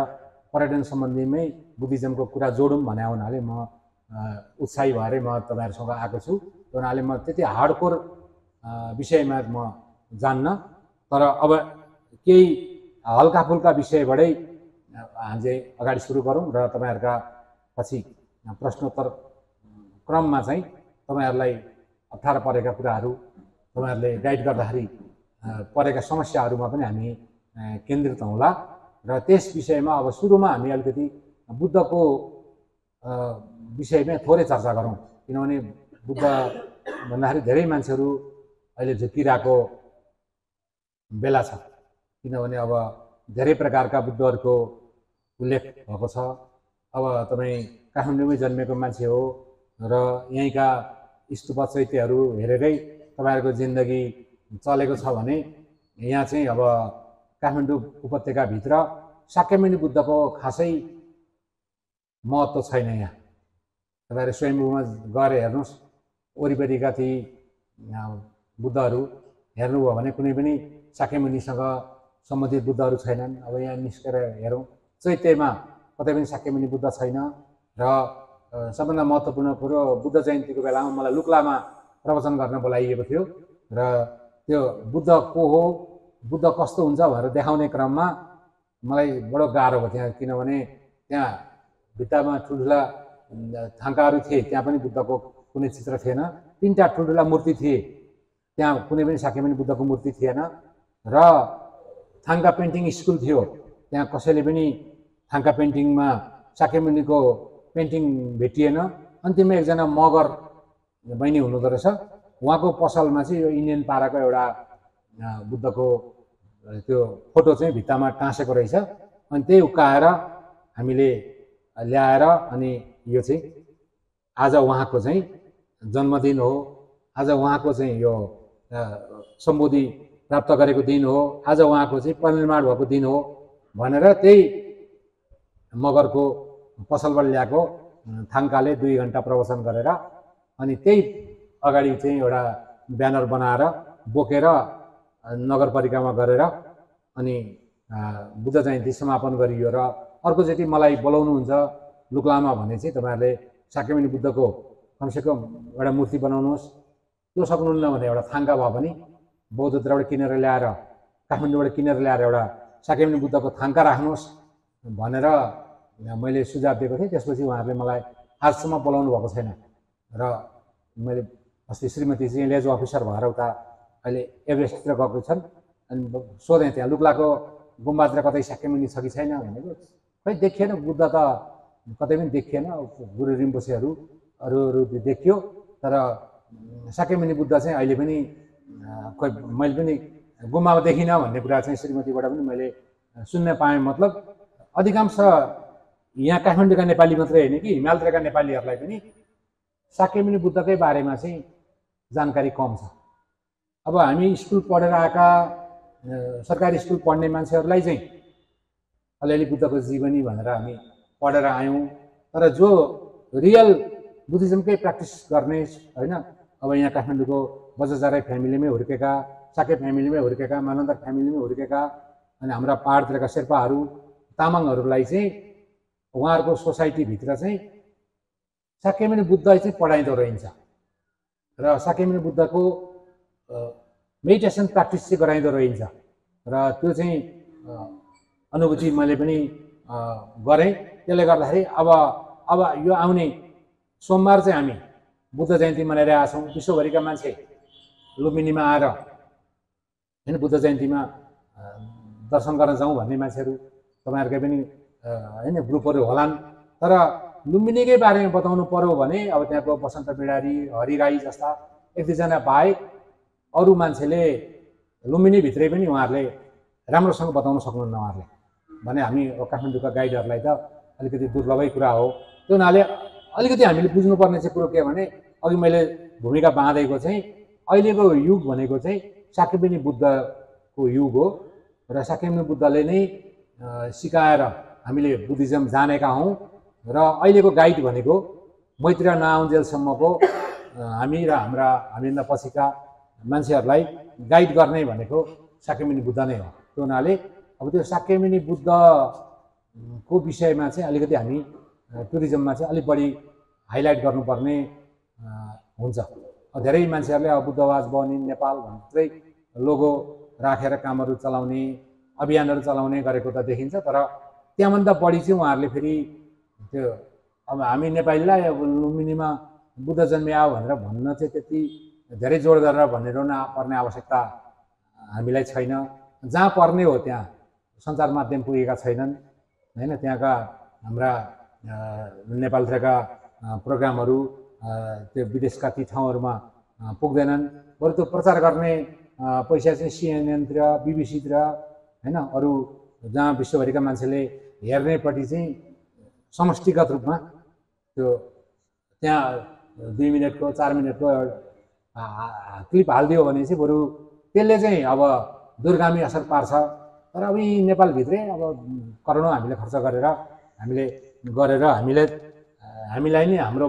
पर्यटन सम्बन्धीमै बुद्धिज्मको कुरा जोडौँ भने हुनाले म उत्साही भएरै म तपाईँहरूसँग आएको छु। त्यो हुनाले म त्यति हार्डकोर विषयमा म जान्न, तर अब केही हल्का फुल्का विषयबाटै चाहिँ अगाडि सुरु गरौँ र तपाईँहरूका पछि प्रश्नोत्तर क्रममा चाहिँ तपाईँहरूलाई अप्ठ्यारो परेका कुराहरू तपाईँहरूले गाइड गर्दाखेरि परेका समस्याहरूमा पनि हामी केन्द्रित हौँला र त्यस विषयमा अब सुरुमा हामी अलिकति बुद्धको विषयमै थोरै चर्चा गरौँ, किनभने बुद्ध भन्दाखेरि धेरै मान्छेहरू अहिले झुकिरहेको बेला छ, किनभने अब धेरै प्रकारका बुद्धहरूको उल्लेख भएको छ। अब तपाईँ काठमाडौँमै जन्मेको मान्छे हो र यहीँका स्तूप चैत्यहरू हेरेरै तपाईँहरूको जिन्दगी चलेको छ भने यहाँ चाहिँ अब काठमाडौँ उपत्यकाभित्र शाक्यमुनि बुद्धको खासै महत्त्व छैन। यहाँ तपाईँहरू स्वयम्भूमा गएर हेर्नुहोस्, वरिपरिका ती बुद्धहरू हेर्नुभयो भने कुनै पनि शाक्यमुनिसँग सम्बन्धित बुद्धहरू छैनन्। अब यहाँ निस्केर हेरौँ, चैत्यमा कतै पनि शाक्यमुनि बुद्ध छैन। र सबभन्दा महत्त्वपूर्ण कुरो, बुद्ध जयन्तीको बेलामा मलाई लुक्लामा प्रवचन गर्न बोलाइएको थियो र त्यो बुद्ध को हो, बुद्ध कस्तो हुन्छ भनेर देखाउने क्रममा मलाई बडो गाह्रो भयो त्यहाँ, किनभने त्यहाँ भित्तामा ठुल्ठुला थाङ्काहरू थिए, त्यहाँ पनि बुद्धको कुनै चित्र थिएन। 3टा ठुल्ठुला मूर्ति थिए, त्यहाँ कुनै पनि शाक्यमुनि बुद्धको मूर्ति थिएन। र थाङ्का पेन्टिङ स्कुल थियो, त्यहाँ कसैले पनि थाङ्का पेन्टिङमा शाक्यमुनिको पेन्टिङ भेटिएन। अन्तिममा एकजना मगर बहिनी हुनुहुँदो रहेछ, उहाँको पसलमा चाहिँ यो इन्डियन पाराको एउटा बुद्धको त्यो फोटो चाहिँ भित्तामा टाँसेको रहेछ। अनि त्यही उकाएर हामीले ल्याएर अनि यो चाहिँ आज उहाँको चाहिँ जन्मदिन हो, आज उहाँको चाहिँ यो सम्बोधि प्राप्त गरेको दिन हो, आज उहाँको चाहिँ परिनिर्वाण भएको दिन हो भनेर त्यही मगरको पसलबाट ल्याएको थाङ्काले 2 घन्टा प्रवचन गरेर अनि त्यही अगाडि चाहिँ एउटा ब्यानर बनाएर बोकेर नगरपालिकामा गरेर अनि बुद्ध जयन्ती समापन गरियो। र अर्कोचोटि मलाई बोलाउनुहुन्छ लुक्लामा भने चाहिँ तपाईँहरूले शाक्यमुनि बुद्धको कमसेकम एउटा मूर्ति बनाउनुहोस्, त्यो सक्नुहुन्न भने एउटा थाङ्का भए पनि बौद्धतिरबाट किनेर ल्याएर, काठमाडौँबाट किनेर ल्याएर एउटा शाक्यमुनि बुद्धको थाङ्का राख्नुहोस् भनेर मैले सुझाव दिएको थिएँ। त्यसपछि उहाँहरूले मलाई आजसम्म बोलाउनु भएको छैन र मैले अस्ति श्रीमती चाहिँ लेज अफिसर भएर उता अहिले एभरेस्टतिर गएको छन्। अनि सोधेँ त्यहाँ लुक्लाको गुम्बातिर कतै शाक्यमुनि छ कि छैन भनेको, खै देखिएन, बुद्ध त कतै पनि देखिएन। गुरु रिम्पोछेहरू अरू देखियो, तर शाक्यमुनि बुद्ध चाहिँ अहिले पनि खोइ मैले पनि गुम्बामा देखिनँ भन्ने कुरा चाहिँ श्रीमतीबाट पनि मैले सुन्न पाएँ। मतलब अधिकांश यहाँ काठमाडौँका नेपाली मात्रै होइन कि हिमालतिरका नेपालीहरूलाई पनि शाक्यमुनि बुद्धकै बारेमा चाहिँ जानकारी कम छ। अब हामी स्कुल पढेर आएका सरकारी स्कुल पढ्ने मान्छेहरूलाई चाहिँ अलिअलि बुद्धको जीवनी भनेर हामी पढेर आयौँ, तर जो रियल बुद्धिज्मकै प्र्याक्टिस गर्ने होइन, अब यहाँ काठमाडौँको बजाचाराई फ्यामिलीमै हुर्केका, साके फ्यामिलीमै हुर्केका, मानन्दर फ्यामिलीमै हुर्केका अनि हाम्रा पहाडतिरका शेर्पाहरू तामाङहरूलाई चाहिँ उहाँहरूको सोसाइटीभित्र चाहिँ शाक्यमुनि बुद्ध चाहिँ पढाइँदो रहन्छ र शाक्यमुनि बुद्धको मेडिटेसन प्र्याक्टिस चाहिँ गराइँदो रहन्छ। र त्यो चाहिँ अनुभूति मैले पनि गरेँ। त्यसले गर्दाखेरि अब यो आउने सोमबार चाहिँ हामी बुद्ध जयन्ती मनाइरहेका छौँ। विश्वभरिका मान्छे लुम्बिनीमा आएर होइन बुद्ध जयन्तीमा दर्शन गर्न जाउँ भन्ने मान्छेहरू तपाईँहरूकै पनि होइन ग्रुपहरू होलान्। तर लुम्बिनीकै बारेमा बताउनु पर्यो भने अब त्यहाँको बसन्त बिडारी, हरि राई जस्ता 1-2 बाहेक अरू मान्छेले लुम्बिनीभित्रै पनि उहाँहरूले राम्रोसँग बताउन सक्नुहुन्न उहाँहरूले भने हामी काठमाडौँका गाइडहरूलाई त अलिकति दुर्लभै कुरा हो। त्यो हुनाले अलिकति हामीले बुझ्नुपर्ने चाहिँ कुरो के भने अघि मैले भूमिका बाँधेको चाहिँ अहिलेको युग भनेको चाहिँ शाक्यमुनि बुद्धको युग हो र शाक्यमुनि बुद्धले नै सिकाएर हामीले बुद्धिज्म जानेका हौँ र अहिलेको गाइड भनेको मैत्री नआउन्जेलसम्मको हामी र हामीभन्दा पछिका मान्छेहरूलाई गाइड गर्ने भनेको शाक्यमुनि बुद्ध नै हो। त्यो हुनाले अब त्यो शाक्यमुनि बुद्धको विषयमा चाहिँ अलिकति हामी टुरिज्ममा चाहिँ अलिक बढी हाइलाइट गर्नुपर्ने हुन्छ। धेरै मान्छेहरूले अब बुद्धवाज बनिन् नेपाल भन्दै लोगो राखेर कामहरू चलाउने, अभियानहरू चलाउने गरेको त देखिन्छ। तर त्यहाँभन्दा बढी चाहिँ उहाँहरूले फेरि त्यो अब हामी नेपालीलाई अब लुम्बिनीमा बुद्ध जन्मियो भनेर भन्न चाहिँ त्यति धेरै जोड गरेर भनिरहनु पर्ने आवश्यकता हामीलाई छैन। जहाँ पर्ने हो त्यहाँ सञ्चार माध्यम पुगेका छैनन् हैन। त्यहाँका हाम्रा नेपालभित्रका प्रोग्रामहरू त्यो विदेशका ती ठाउँहरूमा पुग्दैनन्। बरु त्यो प्रचार गर्ने पैसा चाहिँ CNN-तिर, BBC-तिर हैन, अरू जहाँ विश्वभरिका मान्छेले हेर्नेपट्टि चाहिँ समष्टिगत रूपमा त्यो त्यहाँ 2 मिनटको 4 मिनटको क्लिप हालिदियो भने चाहिँ बरु त्यसले चाहिँ अब दूरगामी असर पार्छ। तर अब यी नेपालभित्रै अब करोडौँ हामीले खर्च गरेर हामीलाई नै हाम्रो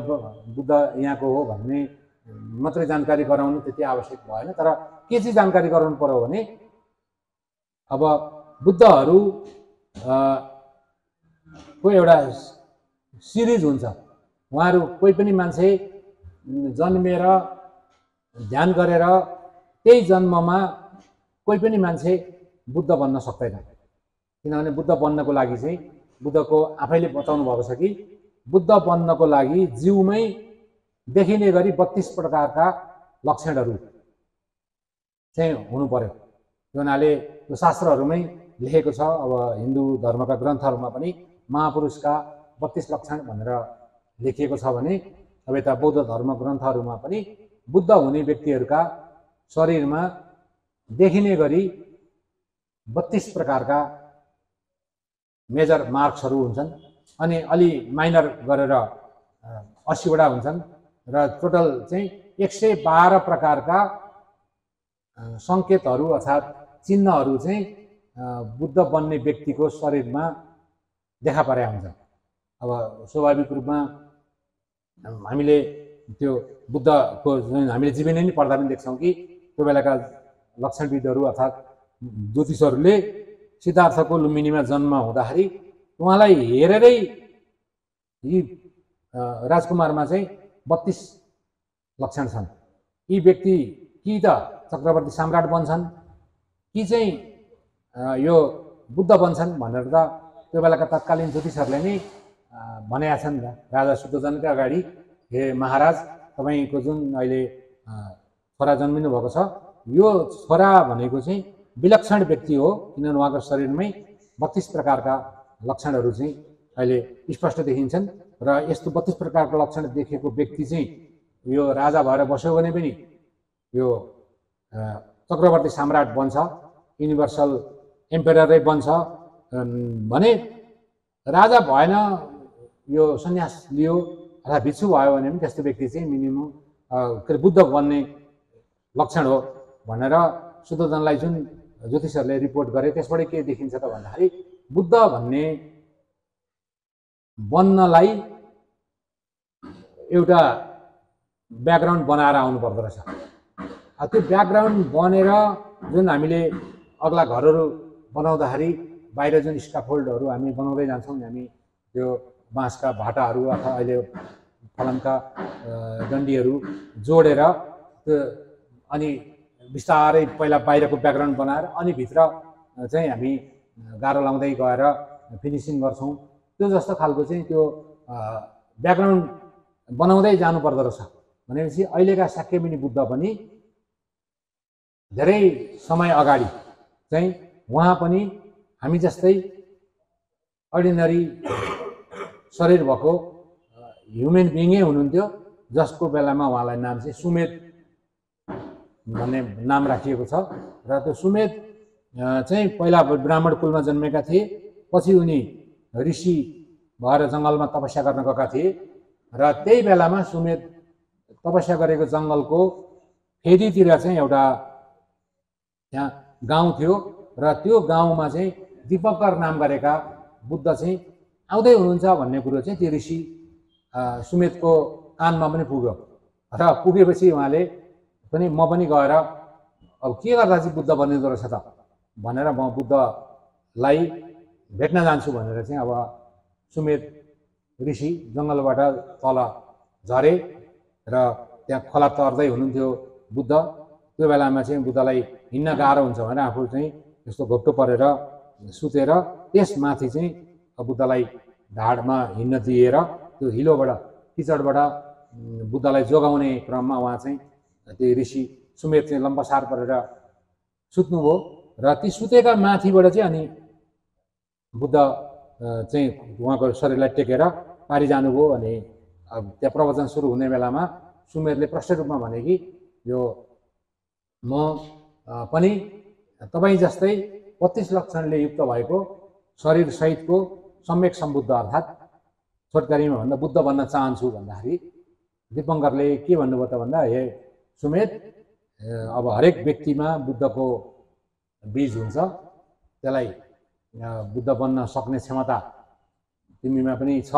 बुद्ध यहाँको हो भन्ने मात्रै जानकारी गराउनु त्यति आवश्यक भएन। तर के चाहिँ जानकारी गराउनु पर्यो भने अब बुद्धहरू को एउटा सिरिज हुन्छ। उहाँहरू कोही पनि मान्छे जन्मेर ध्यान गरेर त्यही जन्ममा कोही पनि मान्छे बुद्ध बन्न सक्दैन। किनभने बुद्ध बन्नको लागि चाहिँ बुद्धको आफैले बताउनु भएको छ कि बुद्ध बन्नको लागि जिउमै देखिने गरी 32 प्रकारका लक्षणहरू चाहिँ हुनु पर्यो। त्यो हुनाले त्यो शास्त्रहरूमै लेखेको छ। अब हिन्दू धर्मका ग्रन्थहरूमा पनि महापुरुषका 32 लक्षण भनेर लेखिएको छ भने अब यता बौद्ध धर्म ग्रन्थहरूमा पनि बुद्ध हुने व्यक्तिहरूका शरीरमा देखिने गरी 32 प्रकारका मेजर मार्क्सहरू हुन्छन्। अनि अलि माइनर गरेर 80 वटा हुन्छन् र टोटल चाहिँ 112 प्रकारका सङ्केतहरू अर्थात् चिन्हहरू चाहिँ बुद्ध बन्ने व्यक्तिको शरीरमा देखा परेका हुन्छन्। अब स्वाभाविक रूपमा हामीले त्यो बुद्धको हामीले जीवनी नै पढ्दा पनि देख्छौँ कि त्यो बेलाका लक्षणविदहरू अर्थात् ज्योतिषहरूले सिद्धार्थको लुम्बिनीमा जन्म हुँदाखेरि उहाँलाई हेरेरै यी राजकुमारमा चाहिँ 32 लक्षण छन्। यी व्यक्ति कि त चक्रवर्ती सम्राट बन्छन् कि चाहिँ यो बुद्ध बन्छन् भनेर त त्यो बेलाका तत्कालीन ज्योतिषहरूले नै भनेका छन्। राजा शुद्धोधनका अगाडि हे महाराज, तपाईँको जुन अहिले छोरा जन्मिनु भएको छ यो छोरा भनेको चाहिँ विलक्षण व्यक्ति हो, किनभने उहाँको शरीरमै 32 प्रकारका लक्षणहरू चाहिँ अहिले स्पष्ट देखिन्छन्। र यस्तो 32 प्रकारका लक्षण देखेको व्यक्ति चाहिँ यो राजा भएर बस्यो भने पनि यो चक्रवर्ती सम्राट बन्छ, युनिभर्सल एम्पेररै बन्छ भने राजा भएन, यो सन्यास लियो अथवा भिक्षु भयो भने पनि त्यस्तो व्यक्ति चाहिँ मिनिमम बुद्ध बन्ने लक्षण हो भनेर शुद्धोधनलाई जुन ज्योतिषहरूले रिपोर्ट गरे त्यसबाट के देखिन्छ त भन्दाखेरि बुद्ध भन्ने बन्नलाई एउटा ब्याकग्राउन्ड बनाएर आउनु पर्दो रहेछ। त्यो ब्याकग्राउन्ड बनेर जुन हामीले अग्ला घरहरू बनाउँदाखेरि बाहिर जुन स्काफोल्डहरू हामी बनाउँदै जान्छौँ, हामी त्यो बाँसका भाटाहरू अथवा अहिले फलामका डन्डीहरू जोडेर त्यो अनि बिस्तारै पहिला बाहिरको ब्याकग्राउन्ड बनाएर अनि भित्र चाहिँ हामी गाह्रो लाउँदै गएर फिनिसिङ गर्छौँ। त्यो जस्तो खालको चाहिँ त्यो ब्याकग्राउन्ड बनाउँदै जानुपर्दो रहेछ। भनेपछि अहिलेका शाक्यमुनि बुद्ध पनि धेरै समय अगाडि चाहिँ उहाँ पनि हामी जस्तै अर्डिनरी शरीर भएको ह्युमन बिइङै हुनुहुन्थ्यो, जसको बेलामा उहाँलाई नाम चाहिँ सुमेध भन्ने नाम राखिएको छ। र त्यो सुमेध चाहिँ पहिला ब्राह्मण कुलमा जन्मेका थिए, पछि उनी ऋषि भएर जङ्गलमा तपस्या गर्न गएका थिए र त्यही बेलामा सुमेध तपस्या गरेको जङ्गलको फेदीतिर चाहिँ एउटा त्यहाँ गाउँ थियो र त्यो गाउँमा चाहिँ दीपकर नाम गरेका बुद्ध चाहिँ आउँदै हुनुहुन्छ भन्ने कुरो चाहिँ त्यो ऋषि सुमेधको कानमा पनि पुग्यो र पुगेपछि उहाँले पनि म पनि गएर अब के गर्दा चाहिँ बुद्ध बनिँदो रहेछ त भनेर म बुद्धलाई भेट्न जान्छु भनेर चाहिँ अब सुमेध ऋषि जङ्गलबाट तल झरे र त्यहाँ खोला तर्दै हुनुहुन्थ्यो बुद्ध। त्यो बेलामा चाहिँ बुद्धलाई हिँड्न गाह्रो हुन्छ भनेर आफू चाहिँ यस्तो घोप्टो परेर सुतेर त्यसमाथि चाहिँ बुद्धलाई ढाडमा हिँड्न दिएर त्यो हिलोबाट किचडबाट बुद्धलाई जोगाउने क्रममा उहाँ चाहिँ त्यो ऋषि सुमेर चाहिँ लम्बसार गरेर सुत्नुभयो र ती सुतेका माथिबाट चाहिँ अनि बुद्ध चाहिँ उहाँको शरीरलाई टेकेर पारि जानुभयो। अनि त्यहाँ प्रवचन सुरु हुने बेलामा सुमेरले प्रष्ट रूपमा भने कि यो म पनि तपाईँ जस्तै 32 लक्षणले युक्त भएको शरीर सहितको सम्यक सम्बुद्ध अर्थात् छोटकरीमा भन्दा बुद्ध बन्न चाहन्छु भन्दाखेरि दीपङ्करले के भन्नुभयो त भन्दा हे सुमेर अब हरेक व्यक्तिमा बुद्धको बीज हुन्छ, त्यसलाई बुद्ध बन्न सक्ने क्षमता तिमीमा पनि छ,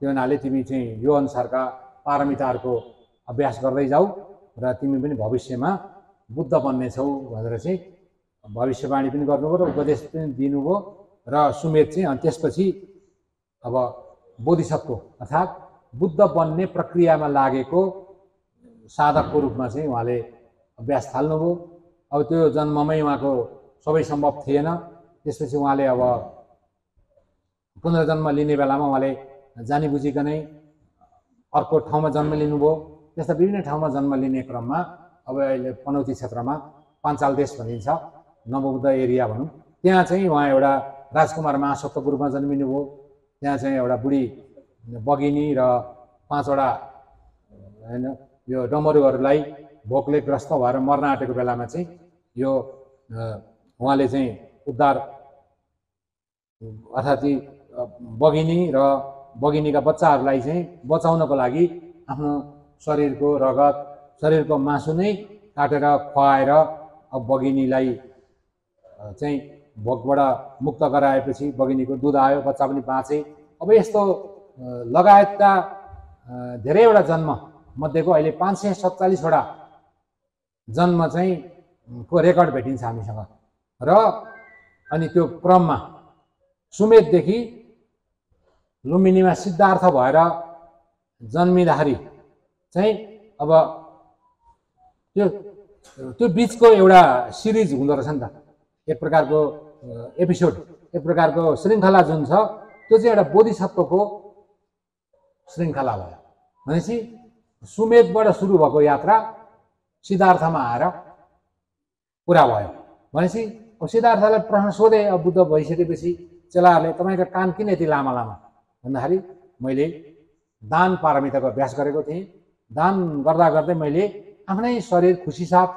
त्यो हुनाले तिमी चाहिँ यो अनुसारका पारमिताहरूको अभ्यास गर्दै जाऊ र तिमी पनि भविष्यमा बुद्ध बन्नेछौ भनेर चाहिँ भविष्यवाणी पनि गर्नुभयो र उपदेश पनि दिनुभयो। र सुमेर चाहिँ अनि त्यसपछि अब बोधिसत्व अर्थात् बुद्ध बन्ने प्रक्रियामा लागेको साधकको रूपमा चाहिँ उहाँले अभ्यास थाल्नुभयो। अब त्यो जन्ममै उहाँको सबै सम्भव थिएन। त्यसपछि उहाँले अब पुनर्जन्म लिने बेलामा उहाँले जानी बुझिकनै अर्को ठाउँमा जन्म लिनुभयो। त्यस्ता विभिन्न ठाउँमा जन्म लिने क्रममा अब अहिले पनौती क्षेत्रमा पाञ्चाल देश भनिन्छ, नवबुद्ध एरिया भनौँ, त्यहाँ चाहिँ उहाँ एउटा राजकुमार महासत्वको रूपमा जन्मिनुभयो। त्यहाँ चाहिँ एउटा बुढी बगिनी र 5 वटा होइन यो डमरुहरूलाई भोकले ग्रस्त भएर मर्न आँटेको बेलामा चाहिँ यो उहाँले चाहिँ उद्धार अर्थात् बगिनी र बगिनीका बच्चाहरूलाई चाहिँ बचाउनको लागि आफ्नो शरीरको रगत शरीरको मासु नै काटेर खुवाएर अब बगिनीलाई चाहिँ भोकबाट मुक्त गराएपछि बगिनीको दुध आयो, बच्चा पनि बाँचे। अब यस्तो लगायतका धेरैवटा जन्म मध्येको अहिले 547 वटा जन्म चाहिँ को रेकर्ड भेटिन्छ हामीसँग। र अनि त्यो क्रममा सुमेरदेखि लुम्बिनीमा सिद्धार्थ भएर जन्मिँदाखेरि चाहिँ अब त्यो बिचको एउटा सिरिज हुँदो रहेछ नि त, एक प्रकारको एपिसोड, एक प्रकारको श्रृङ्खला जुन छ त्यो चाहिँ एउटा बोधिसत्वको श्रृङ्खला भयो। भनेपछि सुमेरबाट सुरु भएको यात्रा सिद्धार्थमा आएर पुरा भयो। भनेपछि अब सिद्धार्थलाई प्रश्न सोधे, अब बुद्ध भइसकेपछि चेलाहरूले तपाईँका कान किन यति लामा लामा भन्दाखेरि मैले दान पारमिताको अभ्यास गरेको थिएँ। दान गर्दा गर्दै मैले आफ्नै शरीर खुसीसाथ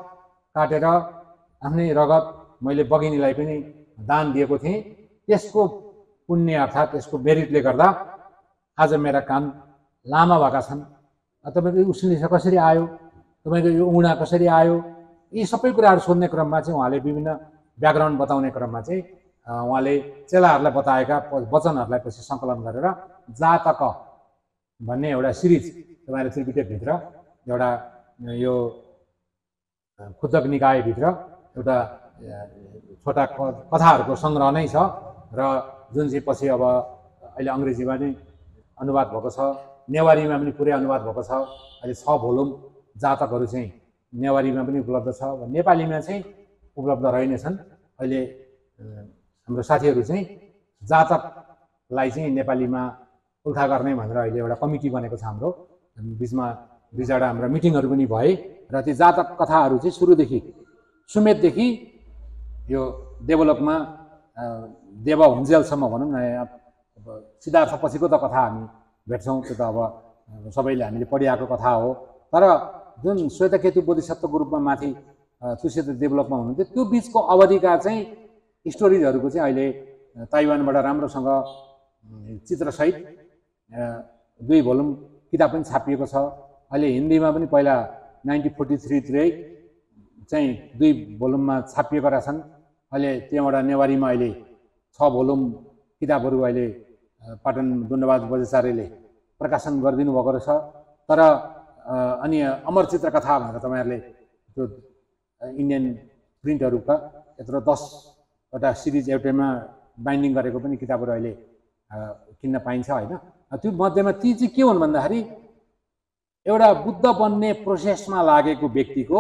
काटेर आफ्नै रगत मैले बगिनीलाई पनि दान दिएको थिएँ। त्यसको पुण्य अर्थात् त्यसको मेरिटले गर्दा आज मेरा कान लामा भएका छन्। तपाईँको उसिनी कसरी आयो, तपाईँको यो उँडा कसरी आयो, यी सबै कुराहरू सोध्ने क्रममा चाहिँ उहाँले विभिन्न ब्याकग्राउन्ड बताउने क्रममा चाहिँ उहाँले चेलाहरूलाई बताएका वचनहरूलाई पछि सङ्कलन गरेर जातक भन्ने एउटा सिरिज तपाईँले त्रिपिटकभित्र एउटा यो खुद्दक निकायभित्र एउटा छोटा कथाहरूको सङ्ग्रह नै छ र जुन चाहिँ पछि अब अहिले अङ्ग्रेजीमा नै अनुवाद भएको छ, नेवारीमा पनि पुरै अनुवाद भएको छ। अहिले 6 भोल्युम जातकहरू चाहिँ नेवारीमा पनि उपलब्ध छ, नेपालीमा चाहिँ उपलब्ध रहेनछन्। अहिले हाम्रो साथीहरू चाहिँ जातकलाई चाहिँ नेपालीमा उल्था गर्ने भनेर अहिले एउटा कमिटी बनेको छ हाम्रो। बिचमा 2-4 हाम्रा मिटिङहरू पनि भए र ती जातक कथाहरू चाहिँ सुरुदेखि सुमेरदेखि यो देवलोकमा देव हुन्जेलसम्म भनौँ न, सिद्धार्थ पछिको त कथा हामी भेट्छौँ, त्यो त अब सबैले हामीले पढिआएको कथा हो। तर जुन श्वेतकेतु बोधिसत्वको रूपमा माथि तुलसीदास देवलोकमा हुनुहुन्थ्यो त्यो बिचको अवधिका चाहिँ स्टोरिजहरूको चाहिँ अहिले ताइवानबाट राम्रोसँग चित्रसहित 2 भोल्युम किताब पनि छापिएको छ। अहिले हिन्दीमा पनि पहिला 1943 तिर चाहिँ 2 भोल्युममा छापिएका रहेछन्। अहिले त्यहाँबाट नेवारीमा अहिले 6 भोल्युम किताबहरू अहिले पाटन दुण्डबहादुर बजाचार्यले प्रकाशन गरिदिनु भएको रहेछ। तर अनि अमर चित्र कथा भनेर तपाईँहरूले त्यो इन्डियन प्रिन्टहरूका यत्रो 10वटा सिरिज एउटैमा बाइन्डिङ गरेको पनि किताबहरू अहिले किन्न पाइन्छ होइन। त्यो मध्येमा ती चाहिँ के हुन् भन्दाखेरि एउटा बुद्ध बन्ने प्रोसेसमा लागेको व्यक्तिको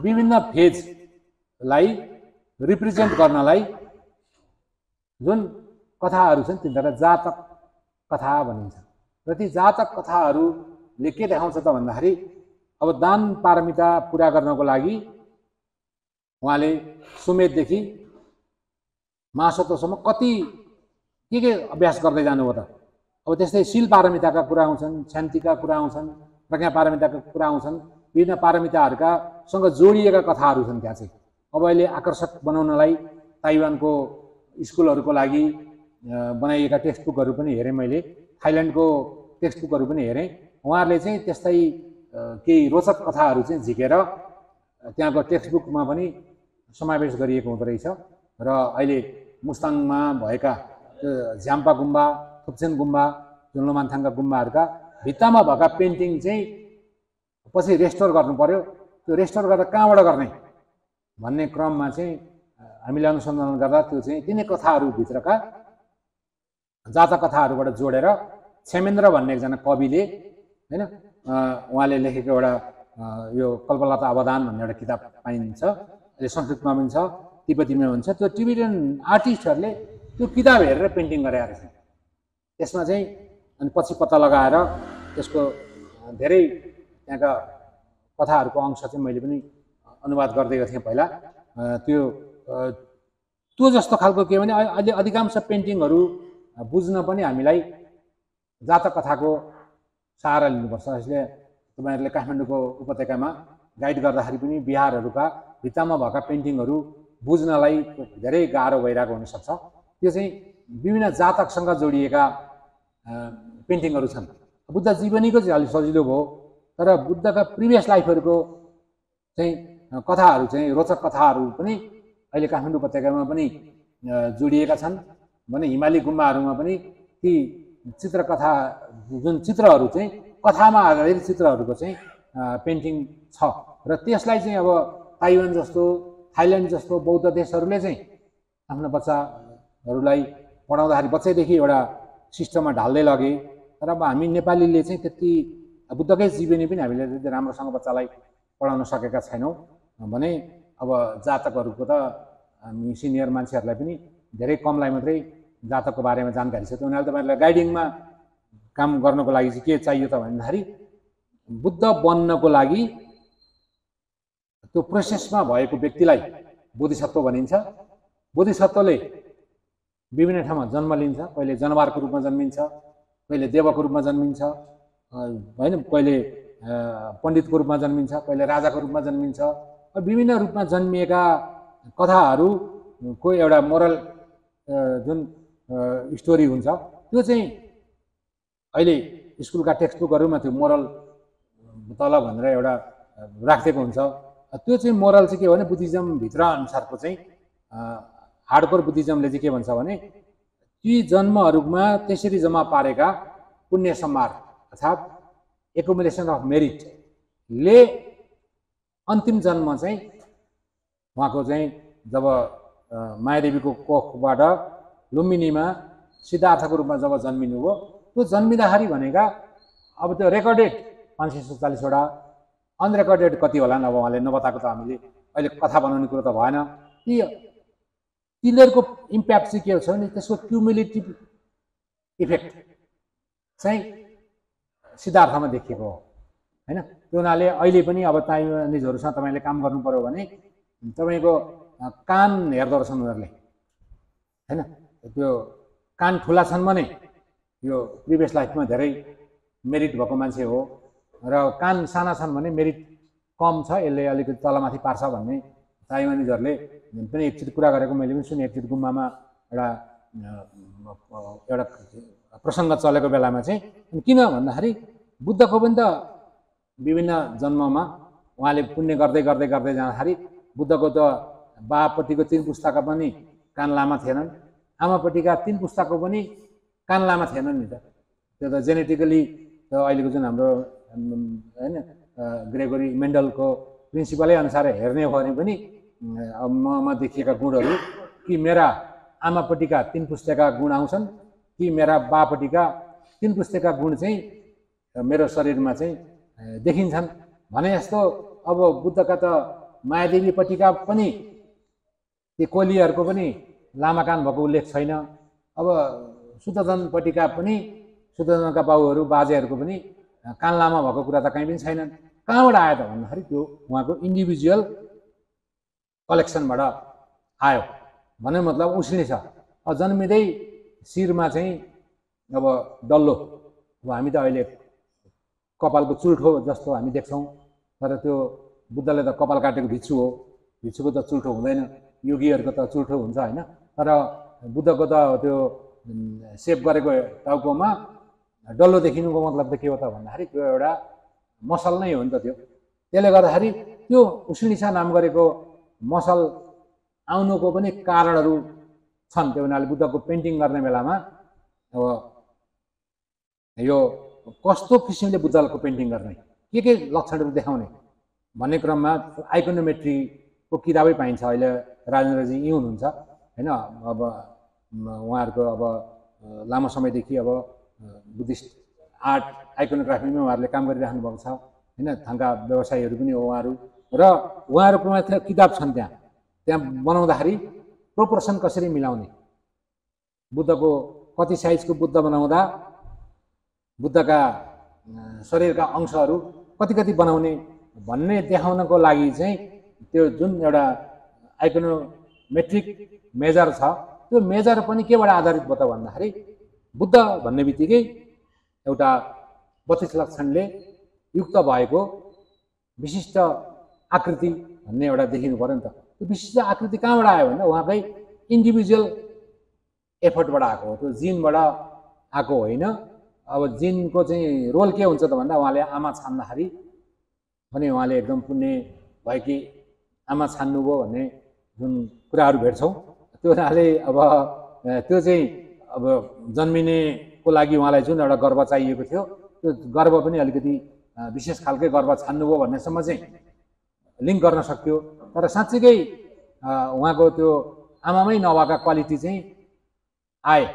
विभिन्न फेजलाई रिप्रेजेन्ट गर्नलाई जुन कथाहरू छन् तिनीहरूलाई जातक कथा भनिन्छ। र ती जातक कथाहरूले के देखाउँछ त भन्दाखेरि अब दान पारमिता पुरा गर्नको लागि उहाँले सुमेधदेखि महासत्वसम्म कति के अभ्यास गर्दै जानुभयो त। अब त्यस्तै शील पारमिताका कुरा आउँछन्, शान्तिका कुरा आउँछन्, प्रज्ञा पारमिताका कुरा आउँछन्, विभिन्न पारमिताहरूका सँग जोडिएका कथाहरू छन् त्यहाँ चाहिँ। अब अहिले आकर्षक बनाउनलाई ताइवानको स्कुलहरूको लागि बनाइएका टेक्स्ट बुकहरू पनि हेरेँ मैले, थाइल्यान्डको टेक्स्ट बुकहरू पनि हेरेँ। उहाँहरूले चाहिँ त्यस्तै केही रोचक कथाहरू चाहिँ झिकेर त्यहाँको टेक्स्ट बुकमा पनि समावेश गरिएको हुँदो रहेछ। र अहिले मुस्ताङमा भएका झ्याम्पा गुम्बा, थुप्चेन गुम्बा, जुम्लोमान्थाङका गुम्बाहरूका भित्तामा भएका पेन्टिङ चाहिँ पछि रेस्टोर गर्नु पर्यो। त्यो रेस्टोर गरेर कहाँबाट गर्ने भन्ने क्रममा चाहिँ हामीले अनुसन्धान गर्दा त्यो चाहिँ तिनै कथाहरूभित्रका जातक कथाहरूबाट जोडेर क्षेमेन्द्र भन्ने एकजना कविले होइन उहाँले लेखेको एउटा यो कल्पलता अवदान भन्ने एउटा किताब पाइन्छ, अहिले संस्कृतमा पनि छ, तिब्बतीमा हुन्छ। त्यो टिबेटियन आर्टिस्टहरूले त्यो किताब हेरेर पेन्टिङ गरेका रहेछन्। त्यसमा चाहिँ अनि पछि पत्ता लगाएर त्यसको धेरै त्यहाँका कथाहरूको अंश चाहिँ मैले पनि अनुवाद गर्दै थिएँ पहिला। त्यो जस्तो खालको के भने अहिले अधिकांश पेन्टिङहरू बुझ्न पनि हामीलाई जातक कथाको सहारा लिनुपर्छ। यसले तपाईँहरूले काठमाडौँको उपत्यकामा गाइड गर्दाखेरि पनि बिहारहरूका भित्तामा भएका पेन्टिङहरू बुझ्नलाई धेरै गाह्रो भइरहेको हुनसक्छ। त्यो चाहिँ विभिन्न जातकसँग जोडिएका पेन्टिङहरू छन्। बुद्ध जीवनीको चाहिँ अलिक सजिलो भयो, तर बुद्धका प्रिभियस लाइफहरूको चाहिँ कथाहरू चाहिँ रोचक कथाहरू पनि अहिले काठमाडौँ उपत्यकामा पनि जोडिएका छन् भने हिमाली गुम्बाहरूमा पनि ती चित्रकथा जुन चित्रहरू चाहिँ कथामा आधारित चित्रहरूको चाहिँ पेन्टिङ छ। र त्यसलाई चाहिँ अब ताइवान जस्तो, थाइल्यान्ड जस्तो बौद्ध देशहरूले चाहिँ आफ्नो बच्चाहरूलाई पढाउँदाखेरि बच्चैदेखि एउटा सिस्टममा ढाल्दै लगे। तर अब हामी नेपालीले चाहिँ त्यति बुद्धकै जीवनी पनि हामीले त्यति राम्रोसँग बच्चालाई पढाउन सकेका छैनौँ भने अब जातकहरूको त हामी सिनियर मान्छेहरूलाई पनि धेरै कमलाई मात्रै जातकको बारेमा जानकारी छ। त्यो उनीहरूले तपाईँहरूलाई गाइडिङमा काम गर्नको लागि चाहिँ के चाहियो त भन्दाखेरि बुद्ध बन्नको लागि त्यो प्रोसेसमा भएको व्यक्तिलाई बोधिसत्व भनिन्छ। बोधिसत्वले विभिन्न ठाउँमा जन्म लिन्छ, कहिले जनावरको रूपमा जन्मिन्छ, कहिले देवको रूपमा जन्मिन्छ होइन, कहिले पण्डितको रूपमा जन्मिन्छ, कहिले राजाको रूपमा जन्मिन्छ। विभिन्न रूपमा जन्मिएका कथाहरूको एउटा मोरल जुन स्टोरी हुन्छ त्यो चाहिँ अहिले स्कुलका टेक्स्ट बुकहरूमा त्यो मोरल तल भनेर एउटा राखिदिएको हुन्छ। त्यो चाहिँ मोरल चाहिँ के हो भने बुद्धिज्मभित्र अनुसारको चाहिँ हार्डकोर बुद्धिज्मले चाहिँ के भन्छ भने ती जन्महरूमा त्यसरी जम्मा पारेका पुण्य सम्भार अर्थात् एकुमुलेसन अफ मेरिटले अन्तिम जन्म चाहिँ उहाँको चाहिँ जब मायादेवीको कोखबाट लुम्बिनीमा सिद्धार्थको रूपमा जब जन्मिनु हो, त्यो जन्मिँदाखेरि भनेका अब त्यो रेकर्डेड 547वटा, अनरेकर्डेड कति होला अब उहाँले नबताएको त हामीले अहिले कथा बनाउने कुरो त भएन। तिनीहरूको इम्प्याक्ट चाहिँ के छ भने त्यसको क्युमुलेटिभ इफेक्ट चाहिँ सिद्धार्थमा देखिएको हो होइन। त्यो हुनाले अहिले पनि अब ताइवानिजहरूसँग तपाईँले काम गर्नु पर्यो भने तपाईँको कान हेर्दो रहेछन् उनीहरूले होइन। त्यो कान ठुला छन् भने यो प्रिभियस लाइफमा धेरै मेरिट भएको मान्छे हो, र कान साना छन् भने मेरिट कम छ, यसले अलिकति तलमाथि पार्छ भन्ने ताइवानिजहरूले पनि एकचोटि कुरा गरेको मैले पनि सुने। एकचोटि गुम्बामा एउटा प्रसङ्ग चलेको बेलामा चाहिँ किन भन्दाखेरि बुद्धको पनि त विभिन्न जन्ममा उहाँले पुण्य गर्दै गर्दै गर्दै जाँदाखेरि बुद्धको त बापट्टिको 3 पुस्ताका पनि कान लामा थिएनन्, आमापट्टिका 3 पुस्ताको पनि कान लामा थिएनन् नि त। त्यो त जेनेटिकली त अहिलेको जुन हाम्रो होइन ग्रेगोरी मेन्डलको प्रिन्सिपलै अनुसार हेर्ने हो भने पनि ममा देखिएका गुणहरू कि मेरा आमापट्टिका 3 पुस्ताका गुण आउँछन् कि मेरा बापट्टिका 3 पुस्ताका गुण चाहिँ मेरो शरीरमा चाहिँ देखिन्छन् भने जस्तो। अब बुद्धका त मायादेवीपट्टिका पनि ती कोलीहरूको पनि लामा कान भएको उल्लेख छैन। अब शुद्धोधनपट्टिका पनि शुद्धोधनका बाबुहरू बाजेहरूको पनि कान लामा भएको कुरा त कहीँ पनि छैनन्। कहाँबाट आयो त भन्दाखेरि त्यो उहाँको इन्डिभिजुअल कलेक्सनबाट आयो भन्ने मतलब उसिने छ। जन्मिँदै शिरमा चाहिँ अब डल्लो, अब हामी त अहिले कपालको चुल्ठो जस्तो हामी देख्छौँ, तर त्यो बुद्धले त कपाल काटेको भिक्षु हो, भिक्षुको त चुल्ठो हुँदैन, योगीहरूको त चुल्ठो हुन्छ होइन। तर बुद्धको त त्यो सेभ गरेको टाउकोमा डल्लो देखिनुको मतलब त के हो त भन्दाखेरि त्यो एउटा मसल नै हो नि त त्यो। त्यसले गर्दाखेरि त्यो उसिनिसा नाम गरेको मसल आउनुको पनि कारणहरू छन्। त्यो हुनाले बुद्धको पेन्टिङ गर्ने बेलामा अब यो कस्तो किसिमले बुद्धको पेन्टिङ गर्ने, के लक्षणहरू देखाउने भन्ने क्रममा आइकोनोमेट्रीको किताबै पाइन्छ। अहिले राजेन्द्रजी यहीँ हुनुहुन्छ होइन। अब उहाँहरूको अब लामो समयदेखि अब बुद्धिस्ट आर्ट आइकोनोग्राफीमा उहाँहरूले काम गरिराख्नु भएको छ होइन। थाङ्का व्यवसायीहरू पनि हो उहाँहरू, र उहाँहरूकोमा किताब छन् त्यहाँ बनाउँदाखेरि प्रोपोर्सन कसरी मिलाउने, बुद्धको कति साइजको बुद्ध बनाउँदा बुद्धका शरीरका अंशहरू कति बनाउने भन्ने देखाउनको लागि चाहिँ त्यो जुन एउटा आइकोनोमेट्रिक मेजर छ, त्यो मेजर पनि केबाट आधारित भयो त भन्दाखेरि बुद्ध भन्ने बित्तिकै एउटा 32 लक्षणले युक्त भएको विशिष्ट आकृति भन्ने एउटा देखिनु पर्यो नि त। त्यो विशिष्ट आकृति कहाँबाट आयो भन्दा उहाँकै इन्डिभिजुअल एफर्टबाट आएको हो, त्यो जिनबाट आएको होइन। अब जिनको चाहिँ रोल के हुन्छ त भन्दा उहाँले आमा छान्दाखेरि पनि उहाँले एकदम पुण्य भएकी आमा छान्नुभयो भन्ने जुन कुराहरू भेट्छौँ। त्यो हुनाले अब त्यो चाहिँ अब जन्मिनेको लागि उहाँलाई जुन एउटा गर्व चाहिएको थियो, त्यो गर्व पनि अलिकति विशेष खालकै गर्व छान्नुभयो भन्नेसम्म चाहिँ लिङ्क गर्न सक्थ्यो। तर साँच्चीकै उहाँको त्यो आमामै नभएका क्वालिटी चाहिँ आए,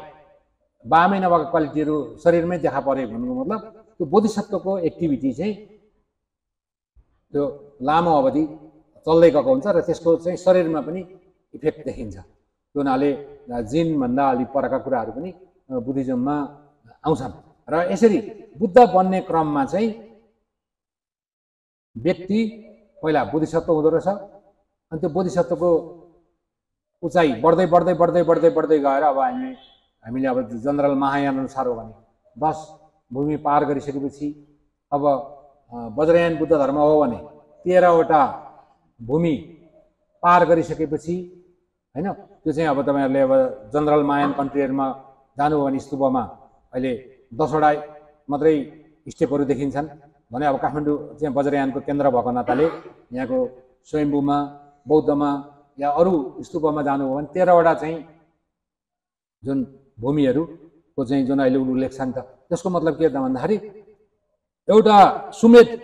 बामै नभएका क्वालिटीहरू शरीरमै देखा परे भन्नुको मतलब त्यो बोधिसत्वको एक्टिभिटी चाहिँ त्यो लामो अवधि चल्दै गएको हुन्छ र त्यसको चाहिँ शरीरमा पनि इफेक्ट देखिन्छ। त्यो हुनाले जिनभन्दा अलिक परका कुराहरू पनि बुद्धिज्ममा आउँछन्। र यसरी बुद्ध बन्ने क्रममा चाहिँ व्यक्ति पहिला बोधिसत्व हुँदो रहेछ, अनि त्यो बोधिसत्वको उचाइ बढ्दै बढ्दै बढ्दै बढ्दै बढ्दै गएर अब हामीले अब जनरल महायान अनुसार हो भने 10 भूमि पार गरिसकेपछि अब वज्रयान बुद्ध धर्म हो भने 13वटा भूमि पार गरिसकेपछि होइन, त्यो चाहिँ अब तपाईँहरूले अब जनरल महायान कन्ट्रीहरूमा जानुभयो भने स्तूपमा अहिले 10वटा मात्रै स्टेपहरू देखिन्छन् भने अब काठमाडौँ चाहिँ वज्रयानको केन्द्र भएको नाताले यहाँको स्वयम्भूमा बौद्धमा या अरू स्तूपमा जानुभयो भने 13वटा चाहिँ जुन भूमिहरूको चाहिँ जुन अहिले उल्लेख छ नि त, त्यसको मतलब के त भन्दाखेरि एउटा सुमेधलाई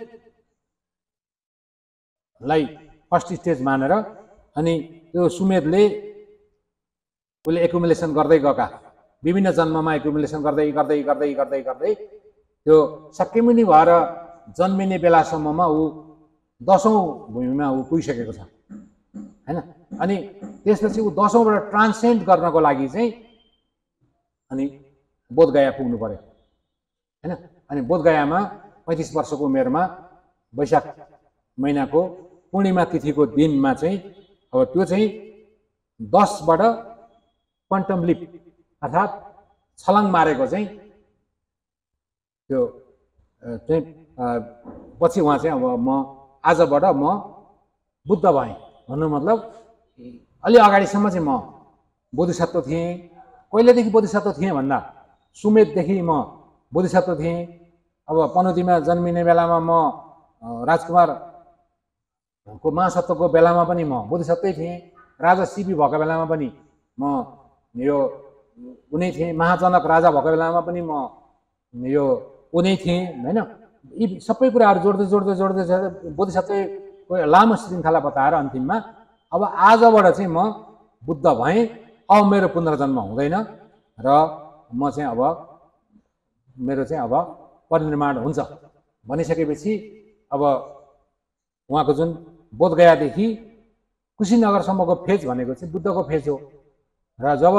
फर्स्ट स्टेज मानेर अनि त्यो सुमेधले उसले एकुमुलेसन गर्दै गएका विभिन्न जन्ममा एकुमुलेसन गर्दै गर्दै गर्दै गर्दै गर्दै त्यो सक्किमुनि भएर जन्मिने बेलासम्ममा ऊ 10औं भूमिमा ऊ पुगिसकेको छ होइन। अनि त्यसपछि ऊ 10औँबाट ट्रान्सेन्ड गर्नको लागि चाहिँ अनि बोधगया पुग्नु पर्यो होइन। अनि बोधगयामा 35 वर्षको उमेरमा वैशाख महिनाको पूर्णिमा तिथिको दिनमा चाहिँ अब त्यो चाहिँ 10बाट क्वान्टम लिप अर्थात् छलाङ मारेको चाहिँ त्यो चाहिँ पछि उहाँ चाहिँ अब म आजबाट म बुद्ध भएँ भन्नु मतलब अलि अगाडिसम्म चाहिँ म बोधिसत्व थिएँ। कहिलेदेखि बोधिसत्व थिएँ भन्दा सुमेधदेखि म बोधिसत्व थिएँ। अब पनौतीमा जन्मिने बेलामा म राजकुमारको महासत्वको बेलामा पनि म बोधिसत्वै थिएँ। राजा सिपी भएको बेलामा पनि म यो उनै थिएँ। महाजनक राजा भएको बेलामा पनि म यो उनै थिएँ होइन। यी सबै कुराहरू जोड्दै जोड्दै जोड्दै जोड्दै बोधिसत्वको लामो श्रृङ्खला बताएर अन्तिममा अब आजबाट चाहिँ म बुद्ध भएँ, अब मेरो पुनर्जन्म हुँदैन र म चाहिँ अब मेरो चाहिँ अब परिनिर्माण हुन्छ भनिसकेपछि अब उहाँको जुन बोधगयादेखि कुशीनगरसम्मको फेज भनेको चाहिँ बुद्धको फेज हो। र जब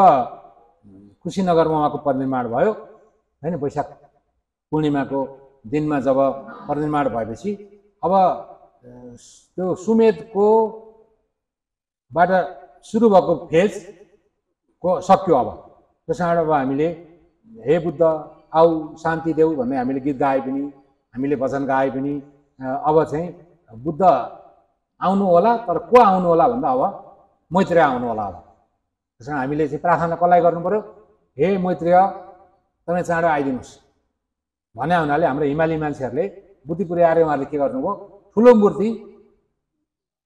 कुशीनगरमा उहाँको परिनिर्माण भयो होइन, वैशाख पूर्णिमाको दिनमा जब परिनिर्माण भएपछि अब त्यो सुमेधको बाट सुरु भएको फेजको सक्यो। अब त्यसबाट अब हामीले हे बुद्ध आऊ शान्ति देऊ भन्ने हामीले गीत गाए पनि, हामीले भजन गाए पनि अब चाहिँ बुद्ध आउनु होला, तर को आउनु होला भन्दा अब मैत्रेय आउनु होला। अब त्यसमा हामीले चाहिँ प्रार्थना कसलाई गर्नु पर्यो? हे मैत्रेय तपाईँ चाँडो आइदिनुहोस् भने हुनाले हाम्रो हिमाली मान्छेहरूले बुद्धि पुर्याएर उहाँहरूले के गर्नुभयो? ठुलो मूर्ति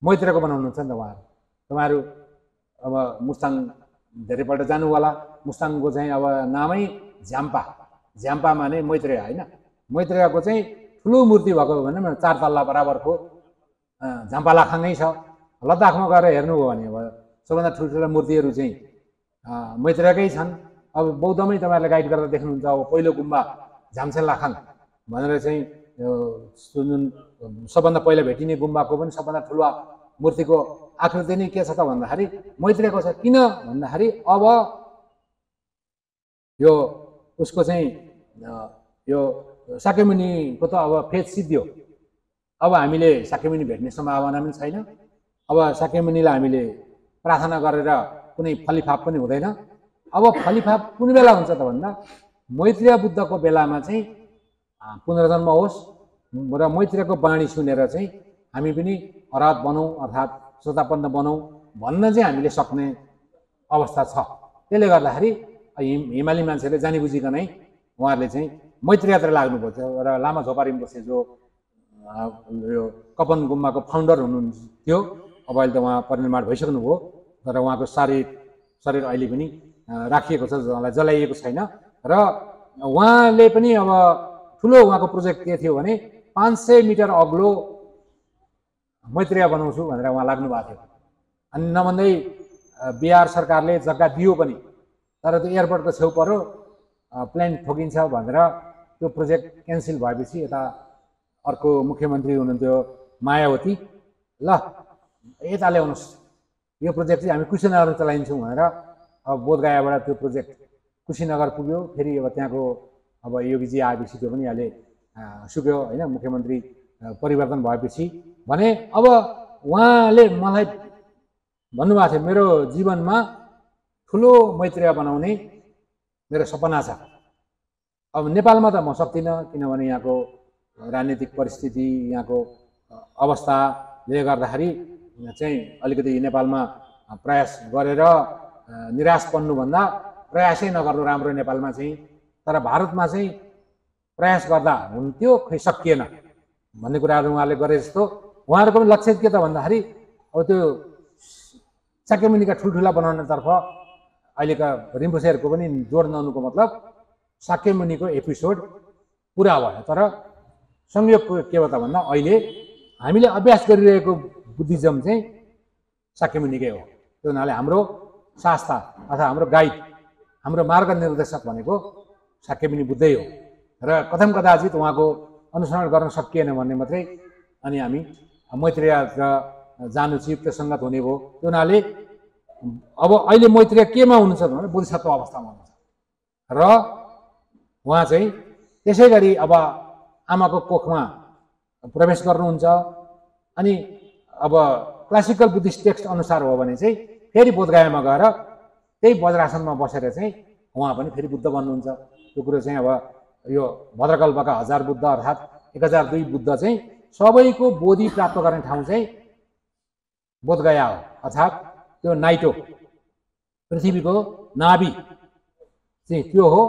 मैत्रेयको बनाउनुहुन्छ नि त उहाँहरू। तपाईँहरू अब मुस्ताङ धेरैपल्ट जानु होला। मुस्ताङको चाहिँ अब नामै झ्याम्पा, झ्याम्पा माने मैत्रेय होइन। मैत्रेयको चाहिँ ठुलो मूर्ति भएको भने 4 तल्ला बराबरको झ्याम्पालाखाङै छ। लद्दाखमा गएर हेर्नुभयो भने अब सबभन्दा ठुल्ठुला मूर्तिहरू चाहिँ मैत्रेयकै छन्। अब बौद्धमै तपाईँहरूले गाइड गर्दा देख्नुहुन्छ अब पहिलो गुम्बा झाम्सेलाखाङ भनेर चाहिँ जुन सबभन्दा पहिला भेटिने गुम्बाको पनि सबभन्दा ठुलो मूर्तिको आकृति नै के छ त भन्दाखेरि मैत्रेयको छ। किन भन्दाखेरि अब यो उसको चाहिँ यो शाक्यमुनिको त अब फेज सिद्धियो। अब हामीले शाक्यमुनि भेट्ने सम्भावना पनि छैन। अब शाक्यमुनिलाई हामीले प्रार्थना गरेर कुनै फलिफाप पनि हुँदैन। अब फलिफाप कुन बेला हुन्छ त भन्दा मैत्रेय बुद्धको बेलामा चाहिँ पुनर्जन्म होस् र मैत्रेयको बाणी सुनेर चाहिँ हामी पनि अरहत बनौँ अर्थात् श्रोतापन्न बनौँ भन्न चाहिँ हामीले सक्ने अवस्था छ। त्यसले गर्दाखेरि हिमाली मान्छेले जानी बुझिकनै उहाँहरूले चाहिँ मैत्रेयतिर लाग्नुपर्छ। र लामा झोपा रिम्पोछे जो यो कपन गुम्बाको फाउन्डर हुनुहुन्थ्यो, अब अहिले त उहाँ परिनिर्वाण भइसक्नुभयो, तर उहाँको शरीर अहिले पनि राखिएको छ, उहाँलाई जलाइएको छैन। र उहाँले पनि अब ठुलो उहाँको प्रोजेक्ट के थियो भने 500 मिटर अग्लो मैत्रेय बनाउँछु भनेर उहाँ लाग्नु भएको थियो। अनि नभन्दै बिहार सरकारले जग्गा दियो पनि, तर त्यो एयरपोर्टको छेउ पऱ्यो, प्लेन ठोकिन्छ भनेर त्यो प्रोजेक्ट क्यान्सल भएपछि यता अर्को मुख्यमन्त्री हुनुहुन्थ्यो मायावती, ल यता ल्याउनुहोस् यो प्रोजेक्ट चाहिँ हामी कुशीनगरमा चलाइन्छौँ भनेर अब बोधगयाबाट त्यो प्रोजेक्ट कुशीनगर पुग्यो। फेरि अब त्यहाँको अब योगीजी आएपछि त्यो पनि अहिले सुक्यो होइन, मुख्यमन्त्री परिवर्तन भएपछि भने अब उहाँले मलाई भन्नुभएको थियो मेरो जीवनमा ठुलो मैत्रेय बनाउने मेरो सपना छ। अब नेपालमा त म सक्दिनँ, किनभने यहाँको राजनीतिक परिस्थिति, यहाँको अवस्थाले गर्दाखेरि चाहिँ अलिकति नेपालमा प्रयास गरेर निराश पर्नुभन्दा प्रयासै नगर्नु राम्रो नेपालमा चाहिँ। तर भारतमा चाहिँ प्रयास गर्दा हुन्थ्यो, खै सकिएन भन्ने कुराहरू उहाँले गरे जस्तो। उहाँहरूको पनि लक्ष्य के त भन्दाखेरि अब त्यो शाक्यमुनिका ठुल्ठुला बनाउनेतर्फ अहिलेका रिम्पोछेहरूको पनि जोड नहुनुको मतलब शाक्यमुनिको एपिसोड पुरा भयो। तर संयोग के हो त भन्दा अहिले हामीले अभ्यास गरिरहेको बुद्धिज्म चाहिँ शाक्यमुनिकै हो। त्यो हुनाले हाम्रो शास्त्र अथवा हाम्रो गाइड, हाम्रो मार्ग निर्देशक भनेको शाक्यमुनि बुद्धै हो। र कथम कदाचित उहाँको अनुसरण गर्न सकिएन भन्ने मात्रै। अनि हामी मैत्रेय जानु चाहिँ युक्त सङ्गत हुने भयो। त्यो हुनाले अब अहिले मैत्रेय केमा हुनुहुन्छ भने बोधिसत्व अवस्थामा हुनुहुन्छ। र उहाँ चाहिँ त्यसै गरी अब आमाको कोखमा प्रवेश गर्नुहुन्छ। अनि अब क्लासिकल बुद्धिस्ट टेक्स्ट अनुसार हो भने चाहिँ फेरि बोधगयामा गएर त्यही वज्रासनमा बसेर चाहिँ उहाँ पनि फेरि बुद्ध बन्नुहुन्छ। त्यो कुरो चाहिँ अब यो भद्रकल्पका 1000 बुद्ध अर्थात् 1002 बुद्ध चाहिँ सबैको बोधि प्राप्त गर्ने ठाउँ चाहिँ बोधगया हो। अर्थात् त्यो नाइटो पृथ्वीको नाभि चाहिँ त्यो हो।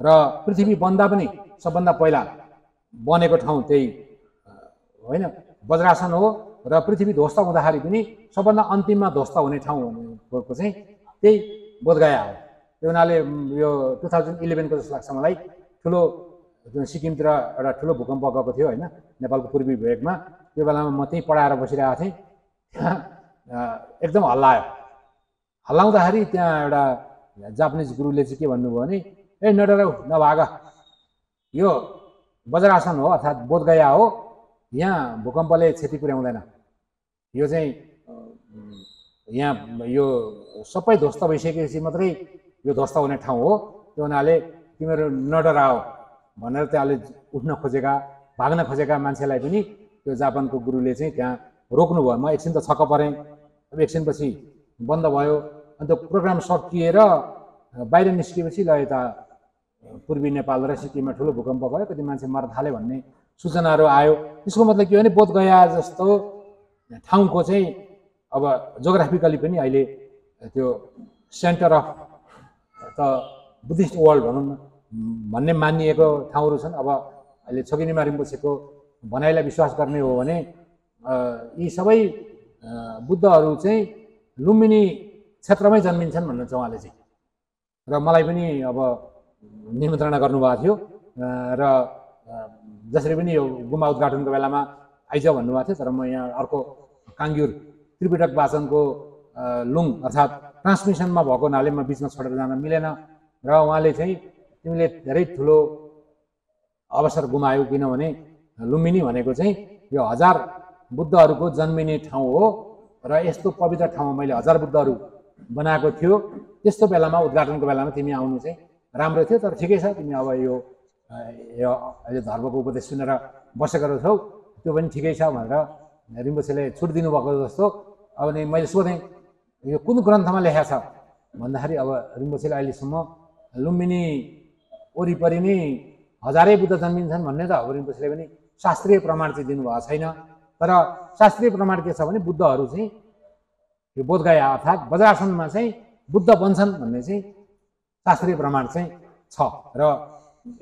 र पृथ्वी बन्दा पनि सबभन्दा पहिला बनेको ठाउँ त्यही होइन वज्रासन हो। र पृथ्वी ध्वस्त हुँदाखेरि पनि सबभन्दा अन्तिममा ध्वस्त हुने ठाउँ भनेको चाहिँ त्यही बोधगया हो। त्यो हुनाले यो 2011 को जस्तो लाग्छ मलाई, ठुलो सिक्किमतिर एउटा ठुलो भूकम्प गएको थियो होइन, नेपालको पूर्वी भेगमा। त्यो बेलामा म त्यहीँ पढाएर बसिरहेको थिएँ। त्यहाँ एकदम हल्लायो। हल्लाउँदाखेरि त्यहाँ एउटा जापानिज गुरुले चाहिँ के भन्नुभयो भने ए नडराउ नभाग, यो वज्रासन हो अर्थात् बोधगया हो, यहाँ भूकम्पले क्षति पुर्याउँदैन। यो चाहिँ यहाँ यो सबै ध्वस्त भइसकेपछि मात्रै यो ध्वस्त हुने ठाउँ हो। त्यो हुनाले तिमीहरू नडराओ भनेर त्यहाँले उठ्न खोजेका, भाग्न खोजेका मान्छेलाई पनि त्यो जापानको गुरुले चाहिँ त्यहाँ रोक्नुभयो। म एकछिन त छक्क परेँ। अब एकछिनपछि बन्द भयो। अन्त प्रोग्राम सकिएर बाहिर निस्किएपछि ल यता पूर्वी नेपाल र सिक्किममा ठुलो भूकम्प भयो, कति मान्छे मर्न थाले भन्ने सूचनाहरू आयो। त्यसको मतलब के हो भने बोधगया जस्तो ठाउँको चाहिँ अब जोग्राफिकली पनि अहिले त्यो सेन्टर अफ त बुद्धिस्ट वर्ल्ड भनौँ न भन्ने मानिएको ठाउँहरू छन्। अब अहिले छोकिनिमा रिम्पोछेको भनाइलाई विश्वास गर्ने हो भने यी सबै बुद्धहरू चाहिँ लुम्बिनी क्षेत्रमै जन्मिन्छन् भन्नुहुन्छ उहाँले चाहिँ। र मलाई पनि अब निमन्त्रणा गर्नुभएको थियो र जसरी पनि यो गुम्बा उद्घाटनको बेलामा आइज भन्नुभएको थियो। तर म यहाँ अर्को काङ्ग्युर त्रिपिटक वाचनको लुङ अर्थात् ट्रान्समिसनमा भएको हुनाले म बिचमा छोडेर जान मिलेन। र उहाँले चाहिँ तिमीले धेरै ठुलो अवसर गुमायौ, किनभने लुम्बिनी भनेको चाहिँ यो 1000 बुद्धहरूको जन्मिने ठाउँ हो र यस्तो पवित्र ठाउँमा मैले 1000 बुद्धहरू बनाएको थियो। त्यस्तो बेलामा उद्घाटनको बेलामा तिमी आउनु चाहिँ राम्रो थियो। तर ठिकै छ, तिमी अब यो अहिले धर्मको उपदेश सुनेर बसेको छौ, त्यो पनि ठिकै छ भनेर रिम्पोछेले छुट दिनुभएको जस्तो। अब नि मैले सोधेँ यो कुन ग्रन्थमा लेखेको छ भन्दाखेरि अब रिम्पोछेले अहिलेसम्म लुम्बिनी वरिपरि नै 1000 बुद्ध जन्मिन्छन् भन्ने त अब रिम्पोछेले पनि शास्त्रीय प्रमाण चाहिँ दिनुभएको छैन। तर शास्त्रीय प्रमाण के छ भने बुद्धहरू चाहिँ यो बोधगया अर्थात् बज्रासनमा चाहिँ बुद्ध बन्छन् भन्ने चाहिँ शास्त्रीय प्रमाण चाहिँ छ। र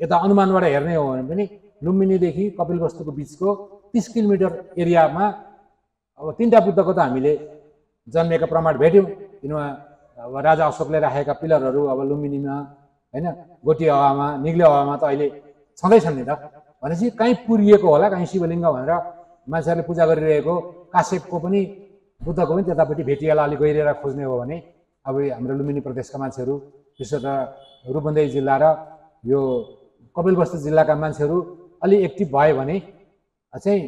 यता अनुमानबाट हेर्ने हो भने पनि लुम्बिनीदेखि कपिलवस्तुको बिचको 30 किलोमिटर एरियामा अब 3टा बुद्धको त हामीले जन्मेका प्रमाण भेट्यौँ। किनभने अब राजा अशोकले राखेका पिलरहरू अब लुम्बिनीमा होइन गोटी हावामा निग्ले हावामा त अहिले छँदैछन् नि त। भनेपछि कहीँ पुरिएको होला, कहीँ शिवलिङ्ग भनेर मान्छेहरूले पूजा गरिरहेको काश्यपको पनि बुद्धको पनि त्यतापट्टि भेटिएला। अलिक गहिरेर खोज्ने हो भने अब हाम्रो लुम्बिनी प्रदेशका मान्छेहरू, विशेष रूपन्देही जिल्ला र यो कपिलवस्तु जिल्लाका मान्छेहरू अलि एक्टिभ भयो भने चाहिँ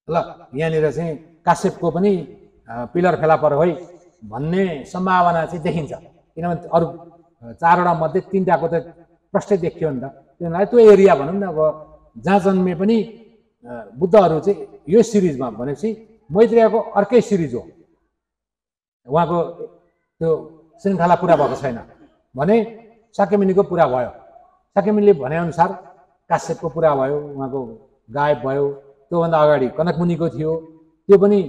ल यहाँनिर चाहिँ काश्यपको पनि पिलर फेला पर है भन्ने सम्भावना चाहिँ देखिन्छ। किनभने अरू 4वटा मध्ये 3टाको त प्रष्टै देखियो नि त। त्यो हुनाले त्यो एरिया भनौँ न अब जहाँ जन्मे पनि बुद्धहरू चाहिँ यो सिरिजमा भनेपछि मैत्रेयको अर्कै सिरिज हो। उहाँको त्यो श्रृङ्खला पुरा भएको छैन भने शाक्यमुनिको पुरा भयो। शाक्यमुनिले भनेअनुसार काश्यपको पुरा भयो, उहाँको गायब भयो। त्योभन्दा अगाडि कनकमुनिको थियो, त्यो पनि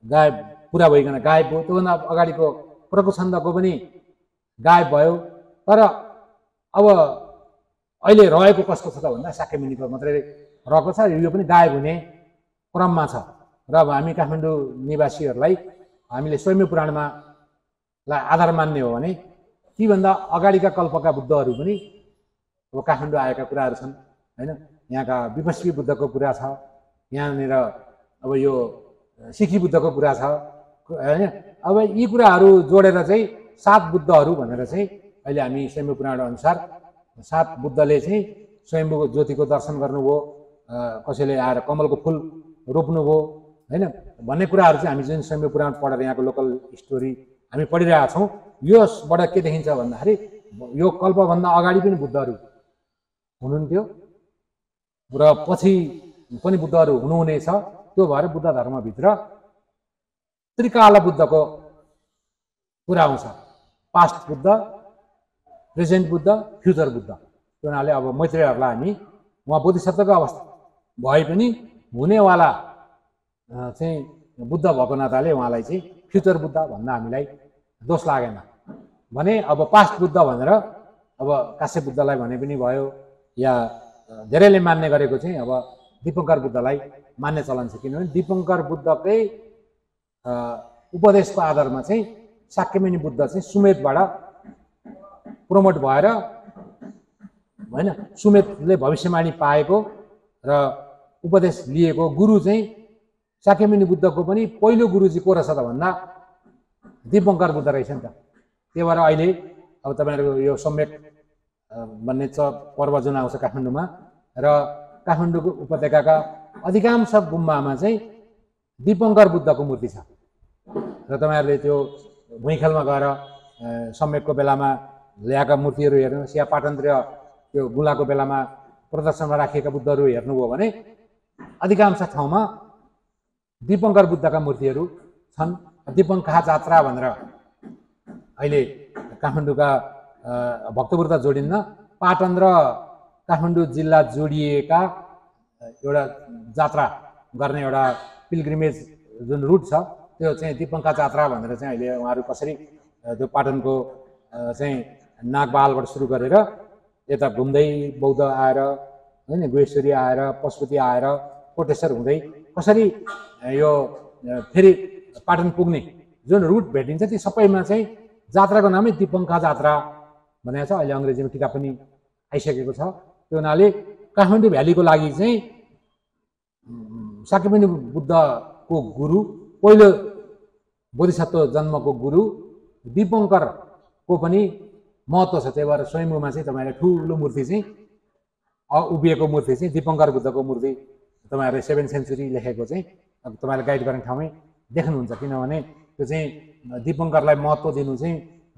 गायब पुरा भइकन गायब भयो। त्योभन्दा अगाडिको प्रकुछन्दको पनि गायब भयो। तर अब अहिले रहेको कस्तो छ त भन्दा शाक्यमुनिको मात्रै रहेको छ, यो पनि गायब हुने क्रममा छ। र अब हामी काठमाडौँ निवासीहरूलाई हामीले स्वयं पुराणमा आधार मान्ने हो भने तीभन्दा अगाडिका कल्पका बुद्धहरू पनि अब काठमाडौँ आएका कुराहरू छन् होइन। यहाँका विपश्ची बुद्धको कुरा छ, यहाँनिर अब यो सिखी बुद्धको कुरा छ होइन। अब यी कुराहरू जोडेर चाहिँ 7 बुद्धहरू भनेर चाहिँ अहिले हामी स्वयं पुराण अनुसार 7 बुद्धले चाहिँ स्वयम्भू ज्योतिको दर्शन गर्नुभयो, कसैले आएर कमलको फुल रोप्नुभयो होइन भन्ने कुराहरू चाहिँ हामी जुन स्वयं पुराण पढेर यहाँको लोकल स्टोरी हामी पढिरहेका छौँ। यसबाट के देखिन्छ भन्दाखेरि यो कल्पभन्दा अगाडि पनि बुद्धहरू हुनुहुन्थ्यो र पछि पनि बुद्धहरू हुनुहुनेछ। त्यो भएर बुद्ध धर्मभित्र त्रिकाल बुद्धको कुरा आउँछ। Past Buddha, present Buddha, future Buddha. त्यो हुनाले अब मैत्रेयहरूलाई हामी उहाँ बोधिसत्वको अवस्था भए पनि हुनेवाला चाहिँ बुद्ध भएको नाताले उहाँलाई चाहिँ फ्युचर बुद्ध भन्न हामीलाई दोष लागेन भने अब पास्ट बुद्ध भनेर अब काश्यप बुद्धलाई भने पनि भयो, या धेरैले मान्ने गरेको चाहिँ अब दीपङ्कर बुद्धलाई मान्ने चलन छ। किनभने दीपङ्कर बुद्धकै उपदेशको आधारमा चाहिँ शाक्यमुनि बुद्ध चाहिँ सुमेधबाट प्रमोट भएर होइन सुमेधले भविष्यवाणी पाएको र उपदेश लिएको गुरु चाहिँ शाक्यमुनि बुद्धको पनि पहिलो गुरुजी को रहेछ त भन्दा दीपङ्कर बुद्ध रहेछ नि त। त्यही भएर अहिले अब तपाईँहरूको यो सम्यक भन्ने पर्व जुन आउँछ काठमाडौँमा र काठमाडौँको उपत्यकाका अधिकांश गुम्बामा चाहिँ दीपङ्कर बुद्धको मूर्ति छ। र तपाईँहरूले त्यो भुइँखेलमा गएर सम्यकको बेलामा ल्याएका मूर्तिहरू हेर्नुहोस् या पाटनतिर त्यो गुलाको बेलामा प्रदर्शनमा राखिएका बुद्धहरू हेर्नुभयो भने अधिकांश ठाउँमा दीपङ्कर बुद्धका मूर्तिहरू छन्। दीपङ्खा जात्रा भनेर अहिले काठमाडौँका भक्तपुर त जोडिन्न, पाटन र काठमाडौँ जिल्ला जोडिएका एउटा जात्रा गर्ने एउटा पिलग्रिमेज जुन रुट छ त्यो चाहिँ दीपङ्खा जात्रा भनेर चाहिँ अहिले उहाँहरू कसरी त्यो पाटनको चाहिँ नागबालबाट सुरु गरेर यता घुम्दै बौद्ध आएर होइन गुहेश्वरी आएर पशुपति आएर कोटेश्वर हुँदै कसरी यो फेरि पाटन पुग्ने जुन रुट भेटिन्छ ती सबैमा चाहिँ जात्राको नामै दीपङ्खा जात्रा भनेको छ। अहिले अङ्ग्रेजीमा किताब पनि आइसकेको छ। त्यो हुनाले काठमाडौँ भ्यालीको लागि चाहिँ शाक्यमुनि बुद्धको गुरु, पहिलो बोधिसत्व जन्मको गुरु दीपङ्करको पनि महत्त्व छ। त्यही भएर स्वयम्भूमा चाहिँ तपाईँहरूले ठुलो मूर्ति चाहिँ उभिएको मूर्ति चाहिँ दीपङ्कर बुद्धको मूर्ति तपाईँहरूले 7th सेन्चुरी लेखेको चाहिँ तपाईँहरूले गाइड गर्ने ठाउँमै देख्नुहुन्छ। किनभने त्यो चाहिँ दीपङ्करलाई महत्त्व दिनु चाहिँ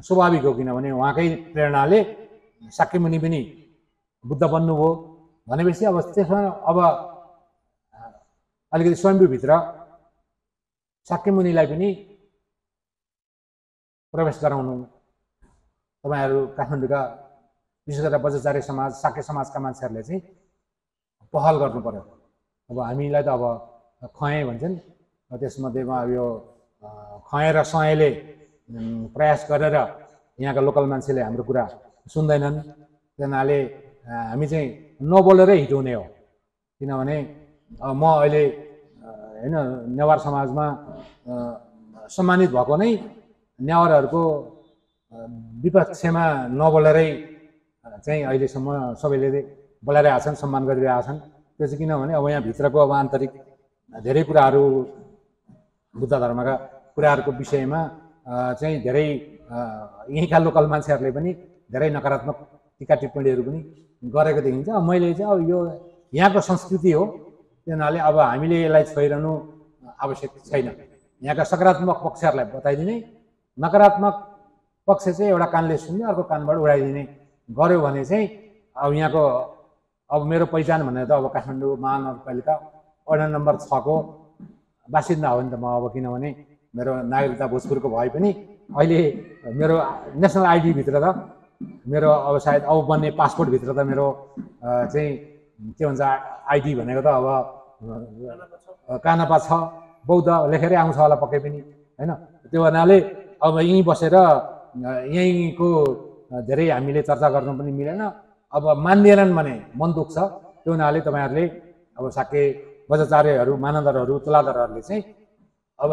स्वाभाविक हो, किनभने उहाँकै प्रेरणाले शाक्यमुनि पनि बुद्ध बन्नुभयो भनेपछि अब त्यसमा अब अलिकति स्वयम्भूभित्र शाक्यमुनिलाई पनि प्रवेश गराउनु तपाईँहरू काठमाडौँका विशेष गरेर बज्राचार्य समाज, शाक्य समाजका मान्छेहरूले चाहिँ पहल गर्नु पर्यो। अब हामीलाई त अब खएँ भन्छन्, त्यसमध्येमा अब यो खएँ र सयले प्रयास गरेर यहाँका लोकल मान्छेले हाम्रो कुरा सुन्दैनन्। त्यनाले हामी चाहिँ नबोलेरै हिटाउने हो। किनभने म अहिले होइन नेवार समाजमा सम्मानित भएको नै नेवारहरूको विपक्षमा नबोलेरै चाहिँ अहिलेसम्म सबैले बोलाइरहेका छन्, सम्मान गरिरहेका छन्। त्यो चाहिँ किनभने अब यहाँ भित्रको अब आन्तरिक धेरै कुराहरू बुद्ध धर्मका कुराहरूको विषयमा चाहिँ धेरै यहीँका लोकल मान्छेहरूले पनि धेरै नकारात्मक टिका टिप्पणीहरू पनि गरेको देखिन्छ। अब मैले चाहिँ अब यो यहाँको संस्कृति हो, त्यो हुनाले अब हामीले यसलाई छोइरहनु आवश्यक छैन। यहाँका सकारात्मक पक्षहरूलाई बताइदिने, नकारात्मक पक्ष चाहिँ एउटा कानले सुन्ने अर्को कानबाट उडाइदिने गऱ्यो भने चाहिँ अब यहाँको अब मेरो पहिचान भनेर त अब काठमाडौँ महानगरपालिका वडा नम्बर 6 को बासिन्दा हो नि त म। अब किनभने मेरो नागरिकता भोजपुरको भए पनि अहिले मेरो नेसनल आइडीभित्र त मेरो अब सायद अब बन्ने पासपोर्टभित्र त मेरो चाहिँ के भन्छ आइडी भनेको त अब कानापा छ, बौद्ध लेखेरै आउँछ होला पक्कै पनि होइन। त्यो हुनाले अब यहीँ बसेर यहीँको धेरै हामीले चर्चा गर्नु पनि मिलेन। अब मान्दैनन् भने मन दुख्छ। त्यो हुनाले तपाईँहरूले अब शाक्य बज्राचार्यहरू, मानन्दरहरू, तुलाधरहरूले चाहिँ अब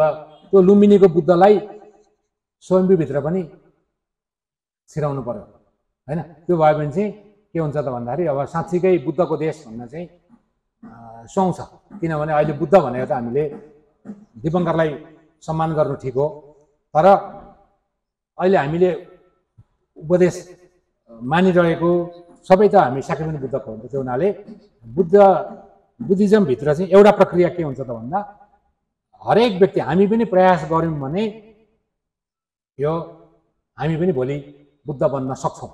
त्यो लुम्बिनीको बुद्धलाई स्वयम्भूभित्र पनि छिराउनु पर्यो होइन। त्यो भयो भने चाहिँ के हुन्छ त भन्दाखेरि अब साँच्चीकै बुद्धको देश भन्न चाहिँ सुहाउँछ। किनभने अहिले बुद्ध भनेको त हामीले दीपङ्करलाई सम्मान गर्नु ठिक हो, तर अहिले हामीले उपदेश मानिरहेको सबै त हामी शाक्यमुनि बुद्धको हुन्छ। त्यो हुनाले बुद्धिज्मभित्र चाहिँ एउटा प्रक्रिया के हुन्छ त भन्दा हरेक व्यक्ति हामी पनि प्रयास गऱ्यौँ भने यो हामी पनि भोलि बुद्ध बन्न सक्छौँ।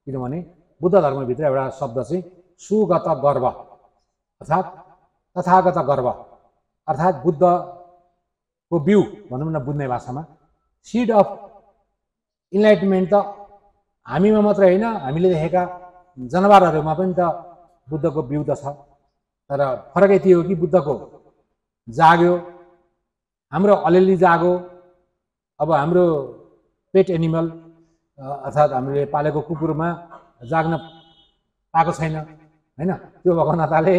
किनभने बुद्ध धर्मभित्र एउटा शब्द चाहिँ सुगत गर्व अर्थात् तथागत गर्व अर्थात् बुद्धको बिउ भनौँ न बुझ्ने भाषामा सिड अफ इन्लाइटमेन्ट त हामीमा मात्रै होइन, हामीले देखेका जनावरहरूमा पनि त बुद्धको बिउ त छ। तर फरक यति हो कि बुद्धको जाग्यो, हाम्रो अलिअलि जागो। अब हाम्रो पेट एनिमल अर्थात् हामीले पालेको कुकुरमा जाग्न पाएको छैन होइन। त्यो भएको नाताले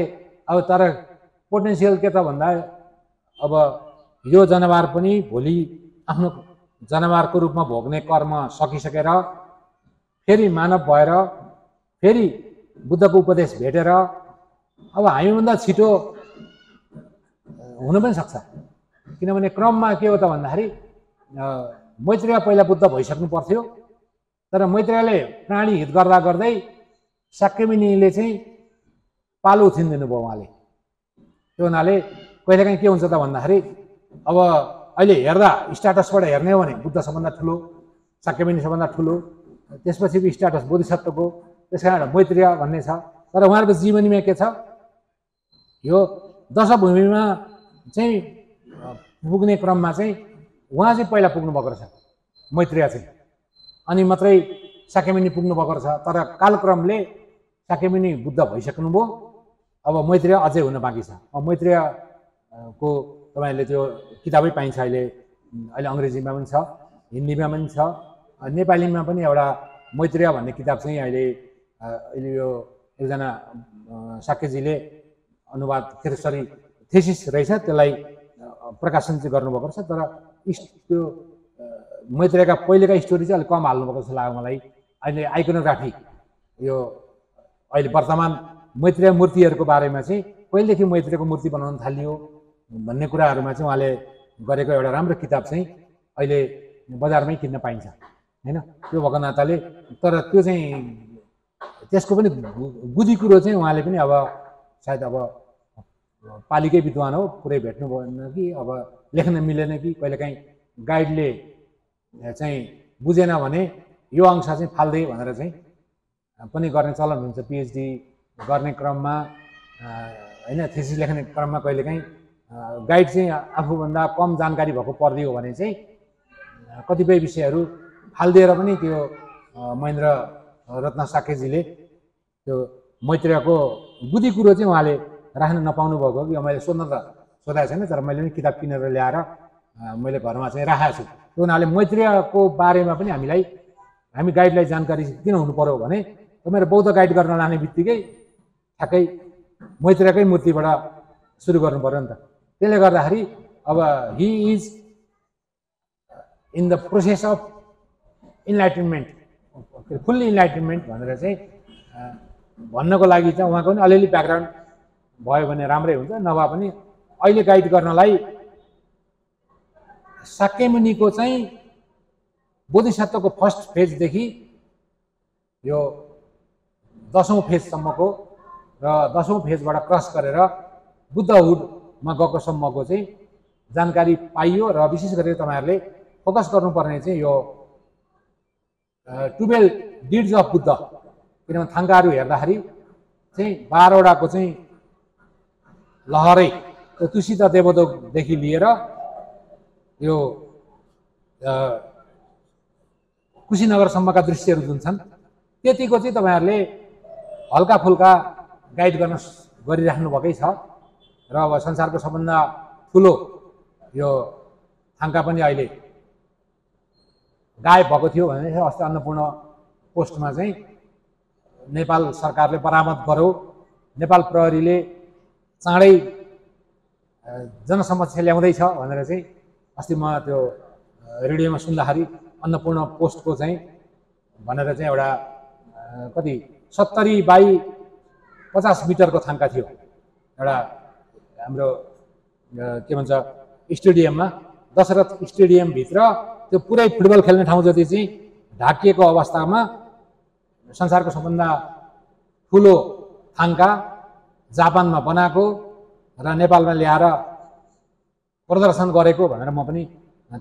अब तर पोटेन्सियल के त भन्दा अब यो जनावर पनि भोलि आफ्नो जनावरको रूपमा भोग्ने कर्म सकिसकेर फेरि मानव भएर फेरि बुद्धको उपदेश भेटेर अब हामीभन्दा छिटो हुन पनि सक्छ। किनभने क्रममा के हो त भन्दाखेरि मैत्रेय पहिला बुद्ध भइसक्नु पर्थ्यो, तर मैत्रेयले प्राणी हित गर्दा गर्दै शाक्यमुनिले चाहिँ पालो उछिनिदिनु भयो उहाँले। त्यो हुनाले कहिलेकाहीँ के हुन्छ त भन्दाखेरि अब अहिले हेर्दा स्ट्याटसबाट हेर्ने हो भने बुद्ध सबभन्दा ठुलो, शाक्यमुनि सबभन्दा ठुलो, त्यसपछिको स्ट्याटस बोधिसत्वको, त्यस कारण मैत्रेय भन्ने छ। तर उहाँहरूको जीवनीमा के छ, यो दशभूमिमा चाहिँ पुग्ने क्रममा चाहिँ उहाँ चाहिँ पहिला पुग्नु भएको रहेछ मैत्रेय चाहिँ, अनि मात्रै शाक्यमुनि पुग्नु भएको रहेछ। तर कालक्रमले शाक्यमुनि बुद्ध भइसक्नुभयो, अब मैत्रेय अझै हुन बाँकी छ। मैत्रेयको तपाईँहरूले त्यो किताबै पाइन्छ, अहिले अङ्ग्रेजीमा पनि छ, हिन्दीमा पनि छ, नेपालीमा पनि एउटा मैत्रेय भन्ने किताब चाहिँ अहिले यो एकजना शाक्यजीले अनुवाद थेसिस रहेछ, त्यसलाई प्रकाशन चाहिँ गर्नुभएको रहेछ। तर त्यो मैत्रेयका पहिलेका स्टोरी चाहिँ अलिक कम हाल्नुभएको जस्तो लाग्यो मलाई। अहिले आइकोनोग्राफी, यो अहिले वर्तमान मैत्रेय मूर्तिहरूको बारेमा चाहिँ पहिलेदेखि मैत्रेयको मूर्ति बनाउन थालियो भन्ने कुराहरूमा चाहिँ उहाँले गरेको एउटा राम्रो किताब चाहिँ अहिले बजारमै किन्न पाइन्छ हैन। त्यो भएको नाताले, तर त्यो चाहिँ त्यसको पनि गुदी कुरो चाहिँ उहाँले पनि अब सायद अब पालिकै विद्वान हो, पुरै भेट्नु भएन कि अब लेख्न मिलेन कि कहिलेकाहीँ गाइडले चाहिँ बुझेन भने यो अंश चाहिँ फाल्दै भनेर चाहिँ पनि गर्ने चलन हुन्छ। पिएचडी गर्ने क्रममा हैन, थेसिस लेख्ने क्रममा कहिलेकाहीँ गाइड चाहिँ आफूभन्दा कम जानकारी भएको परिदियो भने चाहिँ कतिपय विषयहरू फालिदिएर पनि त्यो महेन्द्र रत्न शाक्यजीले त्यो मैत्रेयको बुद्धि कुरो चाहिँ उहाँले राख्न नपाउनु भएको कि मैले सोध्न त सोधाएको छैन, तर मैले पनि किताब किनेर ल्याएर मैले घरमा चाहिँ राखेको छु। त्यो हुनाले मैत्रेयको बारेमा पनि हामी गाइडलाई जानकारी किन हुनु पर्यो भने तपाईहरु बौद्ध गाइड गर्न लाने बित्तिकै ठ्याक्कै मैत्रेयकै मूर्तिबाट सुरु गर्नु पर्यो नि त। त्यसले गर्दाखेरि अब he is in the process of enlightenment, fully enlightenment भनेर चाहिँ भन्नको लागि चाहिँ उहाँको पनि अलिअलि ब्याकग्राउन्ड भयो भने राम्रै हुन्छ। नभए पनि अहिले गाइड गर्नलाई शाक्यमुनिको चाहिँ बोधिसत्वको फर्स्ट फेजदेखि यो 10औं फेजसम्मको र 10औं फेजबाट क्रस गरेर बुद्धहुडमा गएको सम्मको चाहिँ जानकारी पाइयो। र विशेष गरेर तपाईहरुले फोकस गर्नुपर्ने चाहिँ यो 12 डिड्स अफ बुद्ध, किनभने थाङ्काहरू हेर्दाखेरि चाहिँ 12 वटाको चाहिँ लहरै तुसित देवोदोदेखि लिएर यो कुशीनगरसम्मका दृश्यहरू जुन छन् त्यतिको चाहिँ तपाईहरुले हल्का फुल्का गाइड गरिराख्नु भएकै छ। र अब संसारको सबभन्दा ठुलो यो थाङ्का पनि अहिले गायब भएको थियो भने अस्ति अन्नपूर्ण पोस्टमा चाहिँ नेपाल सरकारले बरामद गर्यो, नेपाल प्रहरीले चाँडै जनसमक्ष ल्याउँदैछ भनेर चाहिँ अस्ति म त्यो रेडियोमा सुन्दाखेरि अन्नपूर्ण पोस्टको चाहिँ भनेर चाहिँ एउटा कति 70 बाई 50 मिटरको थाङ्का थियो एउटा हाम्रो के भन्छ स्टेडियममा, दशरथ स्टेडियमभित्र त्यो पुरै फुटबल खेल्ने ठाउँ जति चाहिँ ढाकिएको अवस्थामा संसारको सबभन्दा ठुलो थाङ्का जापानमा बनाएको र नेपालमा ल्याएर प्रदर्शन गरेको भनेर म पनि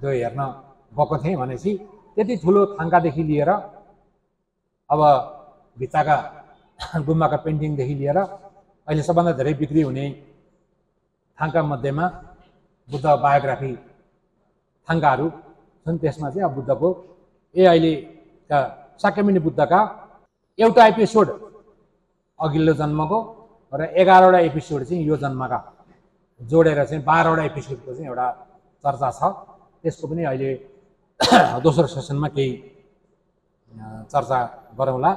त्यो हेर्न गएको थिएँ। भनेपछि त्यति ठुलो थाङ्कादेखि लिएर अब भित्ताका गुम्बाका पेन्टिङदेखि लिएर अहिले सबभन्दा धेरै बिक्री हुने थाङ्का मध्येमा बुद्ध बायोग्राफी थाङ्काहरू छन्। त्यसमा चाहिँ अब बुद्धको अहिलेका शाक्यमुनि बुद्धका एउटा एपिसोड अघिल्लो जन्मको र 11 वटा एपिसोड चाहिँ यो जन्मका जोडेर चाहिँ 12 वटा एपिसोडको चाहिँ एउटा चर्चा छ। त्यसको पनि अहिले दोस्रो सेसनमा केही चर्चा गरौँला।